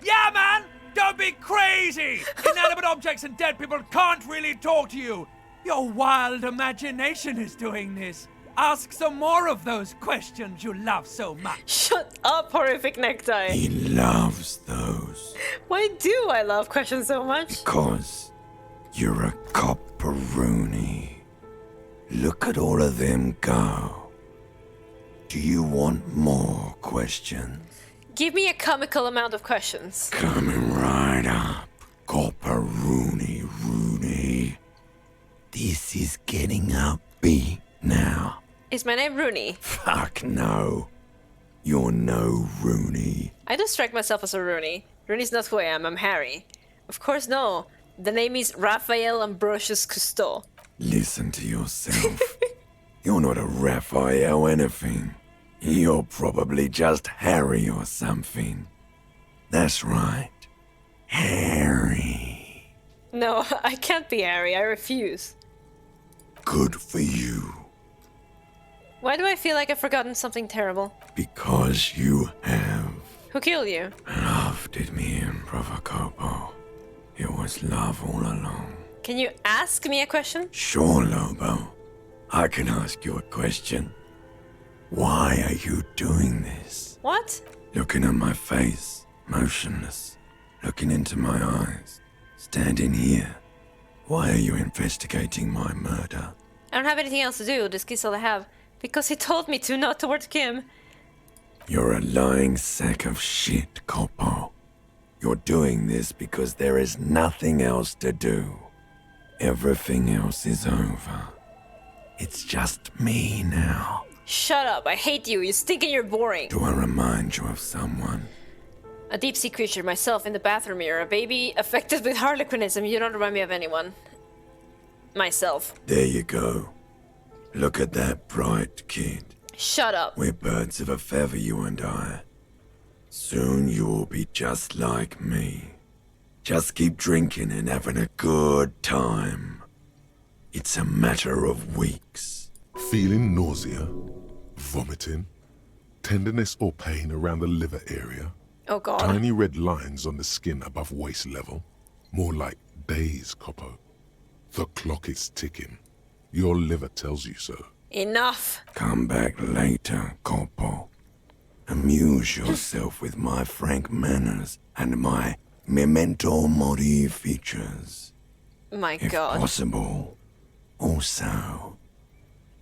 Yeah, man! Don't be crazy! Inanimate objects and dead people can't really talk to you. Your wild imagination is doing this. Ask some more of those questions you love so much. Shut up, horrific necktie. He loves those. Why do I love questions so much? Because you're a copperoony. Look at all of them go. Do you want more questions? Give me a comical amount of questions. Coming right up, copperoony Rooney. This is getting upbeat now. Is my name Rooney? Fuck no. You're no Rooney. I don't strike myself as a Rooney. Rooney's not who I am, I'm Harry. Of course no. The name is Raphael Ambrosius Cousteau. Listen to yourself. You're not a Raphael anything. You're probably just Harry or something. That's right. Harry. No, I can't be Harry. I refuse. Good for you. Why do I feel like I've forgotten something terrible? Because you have. Who killed you? Love did me in, Brother Copo. It was love all along. Can you ask me a question? Sure, Lobo. I can ask you a question. Why are you doing this? What? Looking at my face, motionless, looking into my eyes, standing here. Why are you investigating my murder? I don't have anything else to do. This is all I have. Because he told me to, not towards Kim. You're a lying sack of shit, Corpo. You're doing this because there is nothing else to do. Everything else is over. It's just me now. Shut up. I hate you. You stink and you're boring. Do I remind you of someone? A deep sea creature myself in the bathroom mirror. A baby affected with harlequinism. You don't remind me of anyone. Myself. There you go. Look at that bright kid. Shut up. We're birds of a feather, you and I. Soon you will be just like me. Just keep drinking and having a good time. It's a matter of weeks. Feeling nausea, vomiting, tenderness or pain around the liver area. Oh god. Tiny red lines on the skin above waist level. More like days, Coppo. The clock is ticking. Your liver tells you so. Enough. Come back later, Corpo. Amuse yourself with my frank manners and my memento mori features. My if god. possible, also,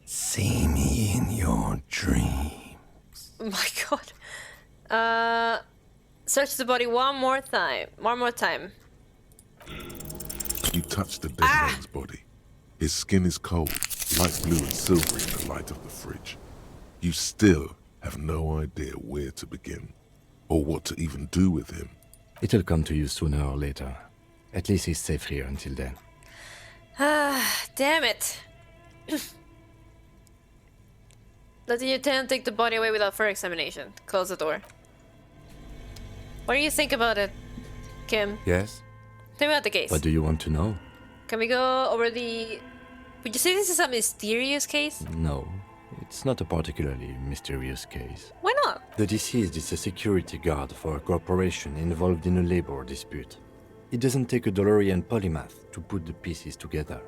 see me in your dreams. My god. Search the body one more time. One more time. You touch the dead man's body. His skin is cold, light blue and silvery in the light of the fridge. You still have no idea where to begin, or what to even do with him. It'll come to you sooner or later. At least he's safe here until then. Damn it. Let the lieutenant take the body away without further examination. Close the door. What do you think about it, Kim? Yes? Tell me about the case. What do you want to know? Can we go over the... Would you say this is a mysterious case? No, it's not a particularly mysterious case. Why not? The deceased is a security guard for a corporation involved in a labor dispute. It doesn't take a DeLorean polymath to put the pieces together.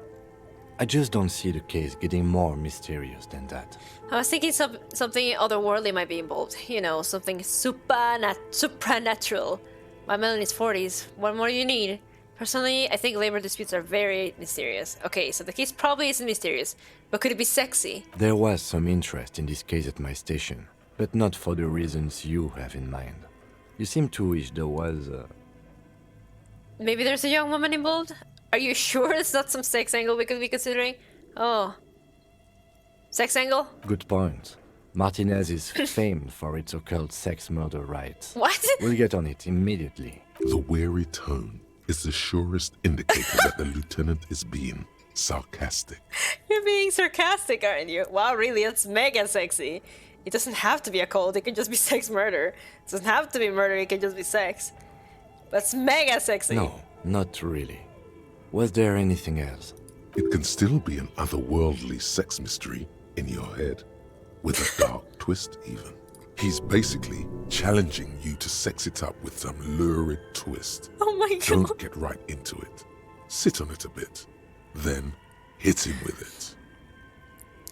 I just don't see the case getting more mysterious than that. I was thinking something otherworldly might be involved. You know, something supernatural. My man in his 40s. What more do you need? Personally, I think labor disputes are very mysterious. Okay, so the case probably isn't mysterious, but could it be sexy? There was some interest in this case at my station, but not for the reasons you have in mind. You seem to wish there was Maybe there's a young woman involved? Are you sure it's not some sex angle we could be considering? Oh. Sex angle? Good point. Martinez is famed for its occult sex murder rites. What? We'll get on it immediately. The weary tone is the surest indicator that the lieutenant is being sarcastic. You're being sarcastic, aren't you? Wow, really, that's mega sexy. It doesn't have to be a cult, it can just be sex murder. It doesn't have to be murder, it can just be sex. That's mega sexy. No, not really. Was there anything else? It can still be an otherworldly sex mystery in your head, with a dark twist even. He's basically challenging you to sex it up with some lurid twist. Oh my god. Don't get right into it. Sit on it a bit, then hit him with it.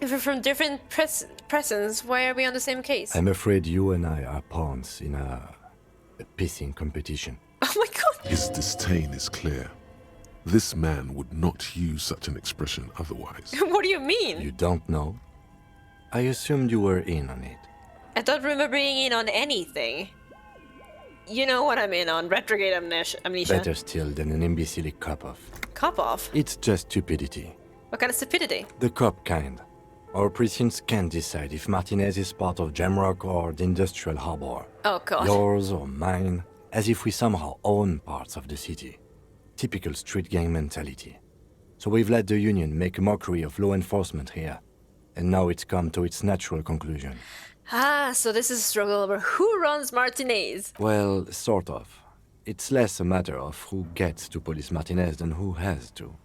If we're from different presents, why are we on the same case? I'm afraid you and I are pawns in a pissing competition. Oh my god. His disdain is clear. This man would not use such an expression otherwise. What do you mean? You don't know? I assumed you were in on it. I don't remember being in on anything. You know what I'm in on, retrograde amnesia. Better still than an imbecilic cop-off. Cop-off? It's just stupidity. What kind of stupidity? The cop kind. Our precincts can't decide if Martinez is part of Jamrock or the Industrial Harbor. Oh god. Yours or mine, as if we somehow own parts of the city. Typical street gang mentality. So we've let the Union make a mockery of law enforcement here. And now it's come to its natural conclusion. Ah, so this is a struggle over who runs Martinez. Well, sort of. It's less a matter of who gets to police Martinez than who has to.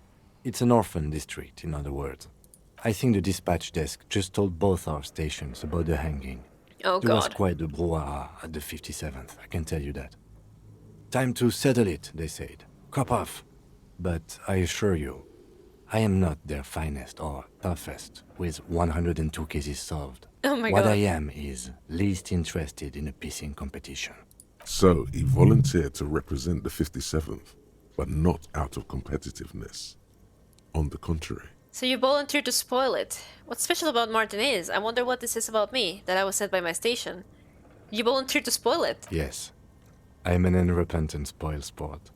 It's an orphan district, in other words. I think the dispatch desk just told both our stations about the hanging. Oh There was god. quite the brouhaha at the 57th, I can tell you that. Time to settle it, they said. Cop off. But I assure you, I am not their finest or toughest, with 102 cases solved. Oh my What god. I am is least interested in a pissing competition. So he volunteered to represent the 57th, but not out of competitiveness. On the contrary. So you volunteered to spoil it. What's special about Martinez? I wonder what this is about me, that I was sent by my station. You volunteered to spoil it? Yes. I'm an unrepentant spoil sport.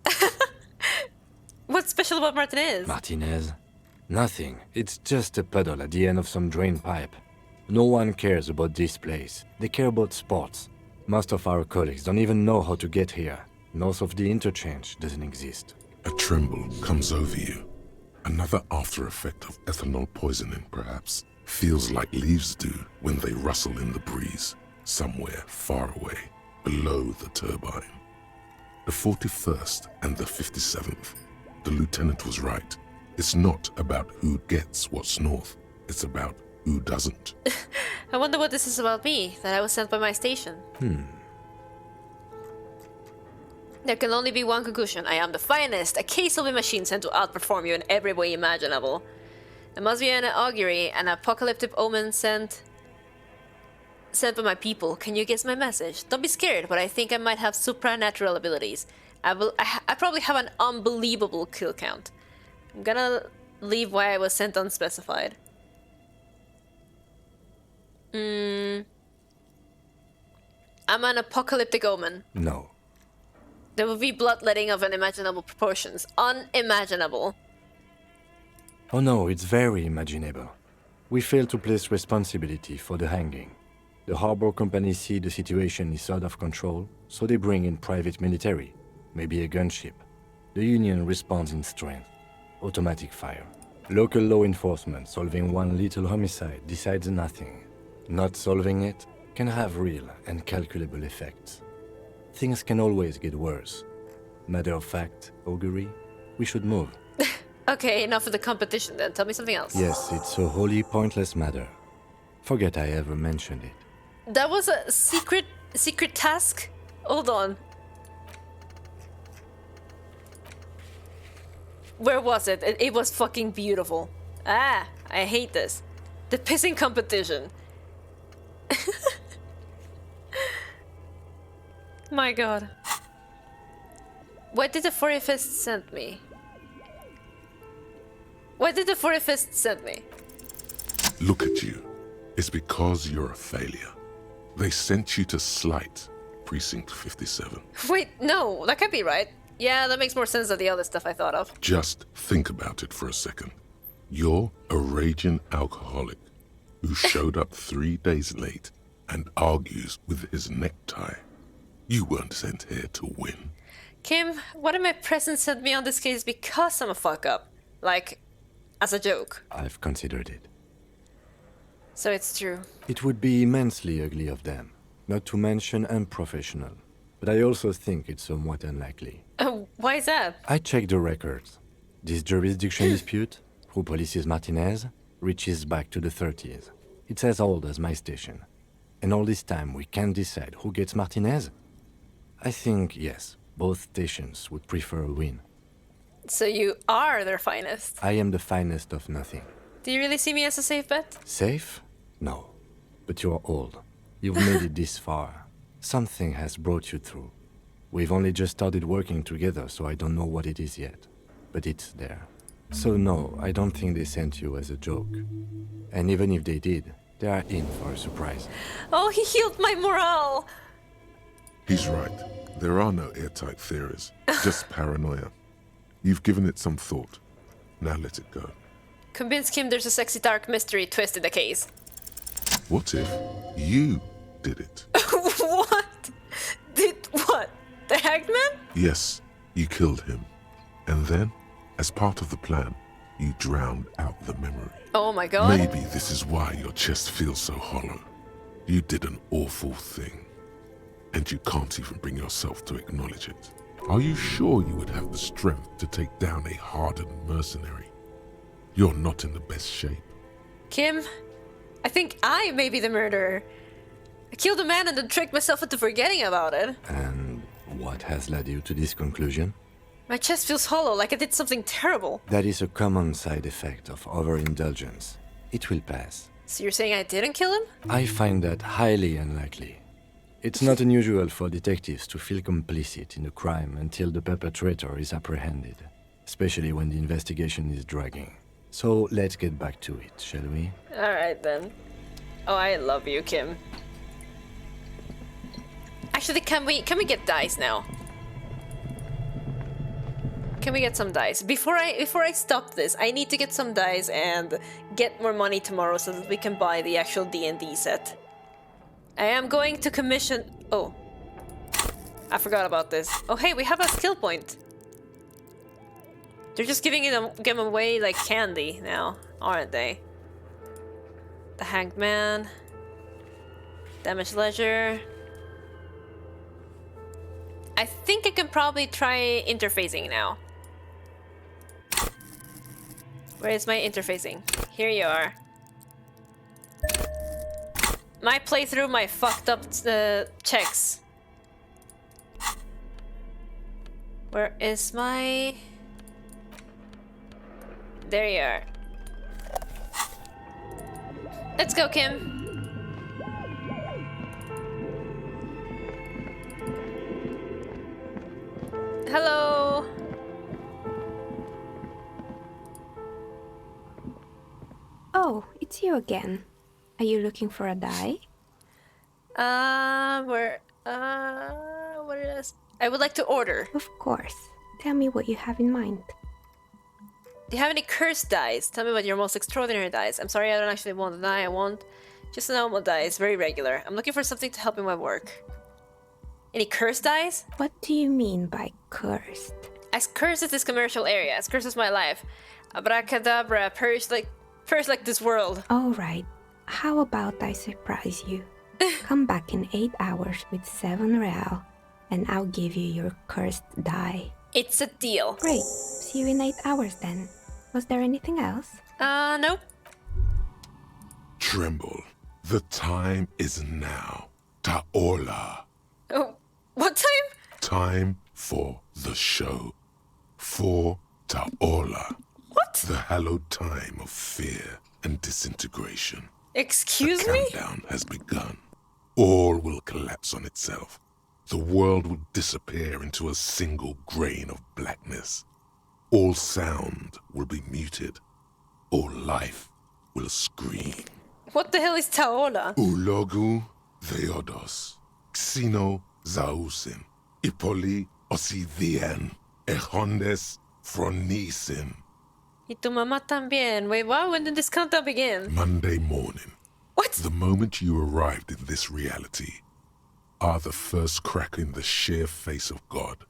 What's special about Martinez? Martinez? Nothing. It's just a puddle at the end of some drain pipe. No one cares about this place. They care about sports. Most of our colleagues don't even know how to get here. North of the interchange doesn't exist. A tremble comes over you. Another after effect of ethanol poisoning, perhaps. Feels like leaves do when they rustle in the breeze, somewhere far away, below the turbine. The 41st and the 57th. The lieutenant was right. It's not about who gets what's north. It's about who doesn't. I wonder what this is about me, that I was sent by my station. There can only be one conclusion. I am the finest, a case of a machine sent to outperform you in every way imaginable. There must be an augury, an apocalyptic omen sent by my people. Can you guess my message? Don't be scared, but I think I might have supernatural abilities. I probably have an unbelievable kill count. I'm gonna leave why I was sent unspecified. I'm an apocalyptic omen. No. There will be bloodletting of unimaginable proportions. Unimaginable. Oh no, it's very imaginable. We fail to place responsibility for the hanging. The harbor company see the situation is out of control, so they bring in private military, maybe a gunship. The Union responds in strength. Automatic fire. Local law enforcement solving one little homicide decides nothing. Not solving it can have real and calculable effects. Things can always get worse. Matter of fact, augury, we should move. Okay, enough of the competition then. Tell me something else. Yes, it's a wholly pointless matter. Forget I ever mentioned it. That was a secret task? Hold on. Where was it? It was fucking beautiful. Ah, I hate this. The pissing competition. My god. Why did the 45th send me? Why did the 45th send me? Look at you. It's because you're a failure. They sent you to slight Precinct 57. Wait, no, that can't be right. Yeah, that makes more sense than the other stuff I thought of. Just think about it for a second. You're a raging alcoholic who showed up 3 days late and argues with his necktie. You weren't sent here to win. Kim, what if my present sent me on this case because I'm a fuck up? Like, as a joke. I've considered it. So it's true. It would be immensely ugly of them, not to mention unprofessional. But I also think it's somewhat unlikely. Why is that? I checked the records. This jurisdiction dispute, who polices Martinez, reaches back to the 30s. It's as old as my station. And all this time we can't decide who gets Martinez? I think, yes, both stations would prefer a win. So you are their finest? I am the finest of nothing. Do you really see me as a safe bet? Safe? No. But you're old. You've made it this far. Something has brought you through. We've only just started working together, so I don't know what it is yet. But it's there. So no, I don't think they sent you as a joke. And even if they did, they are in for a surprise. Oh, he healed my morale! He's right. There are no airtight theories, just paranoia. You've given it some thought. Now let it go. Convince Kim there's a sexy dark mystery twist in the case. What if you did it? What? Did what? The Hanged Man? Yes, you killed him. And then, as part of the plan, you drowned out the memory. Oh my god. Maybe this is why your chest feels so hollow. You did an awful thing. And you can't even bring yourself to acknowledge it. Are you sure you would have the strength to take down a hardened mercenary? You're not in the best shape. Kim, I think I may be the murderer. I killed a man and then tricked myself into forgetting about it. And what has led you to this conclusion? My chest feels hollow, like I did something terrible. That is a common side effect of overindulgence. It will pass. So you're saying I didn't kill him? I find that highly unlikely. It's not unusual for detectives to feel complicit in a crime until the perpetrator is apprehended, especially when the investigation is dragging. So let's get back to it, shall we? Alright then. Oh, I love you, Kim. Actually, can we get dice now? Can we get some dice? Before I stop this, I need to get some dice and get more money tomorrow so that we can buy the actual D&D set. I am going to commission... Oh. I forgot about this. Oh hey, we have a skill point. They're just giving them away like candy now, aren't they? The Hanged Man. Damage Ledger. I think I can probably try interfacing now. Where is my interfacing? Here you are. My playthrough, my fucked up checks. Where is my... There you are. Let's go, Kim. Hello. Oh, it's you again. Are you looking for a die? What is... I would like to order. Of course. Tell me what you have in mind. Do you have any cursed dice? Tell me about your most extraordinary dice. I'm sorry, I don't actually want a die. I want just a normal dice, very regular. I'm looking for something to help in my work. Any cursed dice? What do you mean by cursed? As cursed as this commercial area, as cursed as my life. Abracadabra, perish like this world. Alright, how about I surprise you? Come back in 8 hours with 7 real, and I'll give you your cursed die. It's a deal. Great, see you in 8 hours then. Was there anything else? Nope. Tremble. The time is now. Taola. Oh, what time? Time for the show. For Taola. What? The hallowed time of fear and disintegration. Excuse me? me? The countdown has begun. All will collapse on itself. The world will disappear into a single grain of blackness. All sound will be muted. All life will scream. What the hell is Taola? Ulogu Theodos. Xeno Zausin. Ipoli Osidien. Ejondes Fronisin. Y tu mamá también. Wait, what? When did this countdown begin? Monday morning. What? The moment you arrived in this reality are the first crack in the sheer face of God.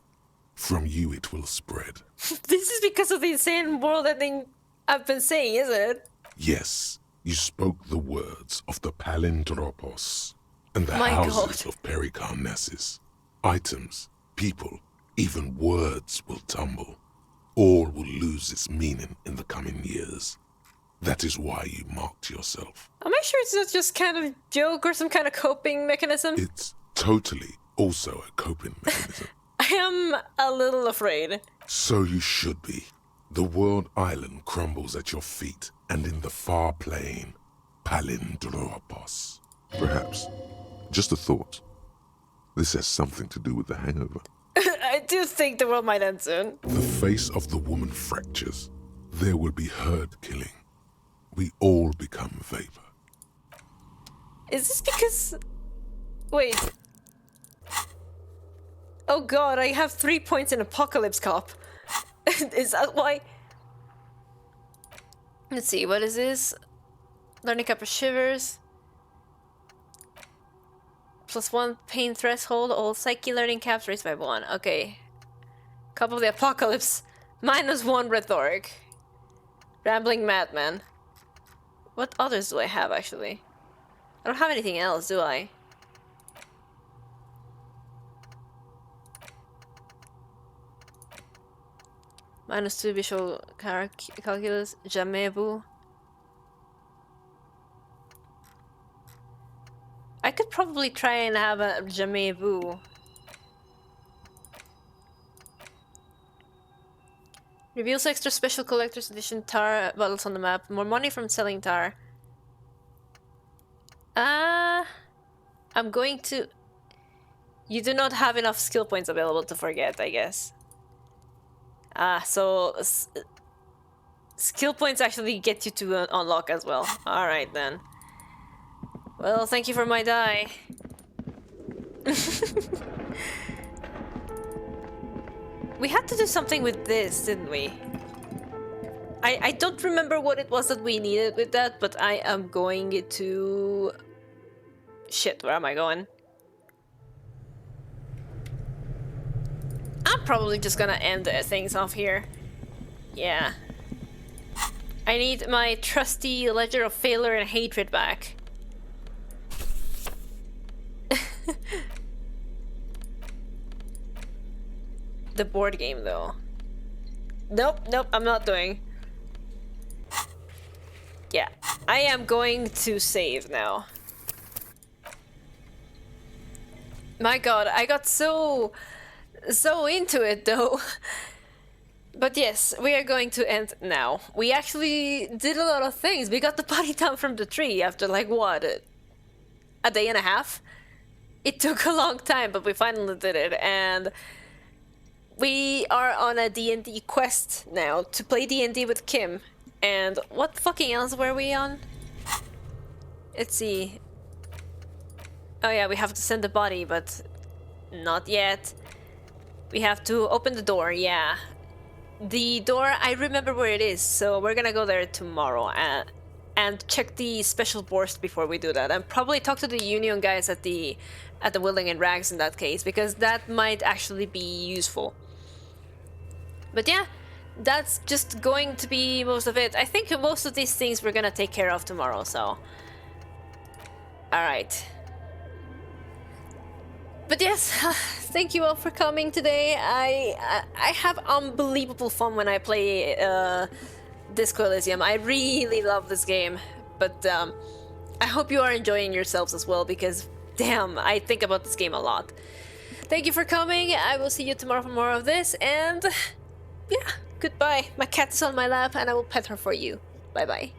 From you it will spread. This is because of the insane world ending I've been saying, isn't it? Yes, you spoke the words of the Palindropos and the My houses God. of Pericarnassus. Items, people, even words will tumble. All will lose its meaning in the coming years. That is why you marked yourself. Am I sure it's not just kind of joke or some kind of coping mechanism? It's totally also a coping mechanism. I am a little afraid. So you should be. The world island crumbles at your feet, and in the far plain, Palindropos. Perhaps, just a thought, this has something to do with the hangover. I do think the world might end soon. The face of the woman fractures. There will be herd killing. We all become vapor. Is this because... Wait. Oh god, I have 3 points in Apocalypse Cop. Is that why? Let's see, what is this? Learning Cup of Shivers. +1 pain threshold, all psyche learning caps raised by 1. Okay. Cup of the Apocalypse. -1 rhetoric. Rambling Madman. What others do I have, actually? I don't have anything else, do I? -2 visual calculus. Jamebu. I could probably try and have a Jamebu. Reveals extra special collector's edition tar bottles on the map. More money from selling tar. I'm going to... You do not have enough skill points available to forget, I guess. So skill points actually get you to unlock as well. Alright then. Well, thank you for my die. We had to do something with this, didn't we? I don't remember what it was that we needed with that, but I am going to... Shit, where am I going? I'm probably just gonna end things off here. Yeah. I need my trusty ledger of failure and hatred back. The board game, though. Nope, I'm not doing. Yeah, I am going to save now. My god, I got so into it, though. But yes, we are going to end now. We actually did a lot of things. We got the body down from the tree after, like, what? A day and a half? It took a long time, but we finally did it, and... We are on a D&D quest now to play D&D with Kim. And what fucking else were we on? Let's see. Oh yeah, we have to send the body, but not yet. We have to open the door, yeah. The door, I remember where it is, so we're gonna go there tomorrow and check the special burst before we do that. And probably talk to the Union guys at the Willing and Rags in that case, because that might actually be useful. But yeah, that's just going to be most of it. I think most of these things we're gonna take care of tomorrow, so... Alright. But yes, thank you all for coming today. I have unbelievable fun when I play Disco Elysium. I really love this game, but I hope you are enjoying yourselves as well, because damn, I think about this game a lot. Thank you for coming. I will see you tomorrow for more of this, and yeah, goodbye. My cat is on my lap and I will pet her for you. Bye bye.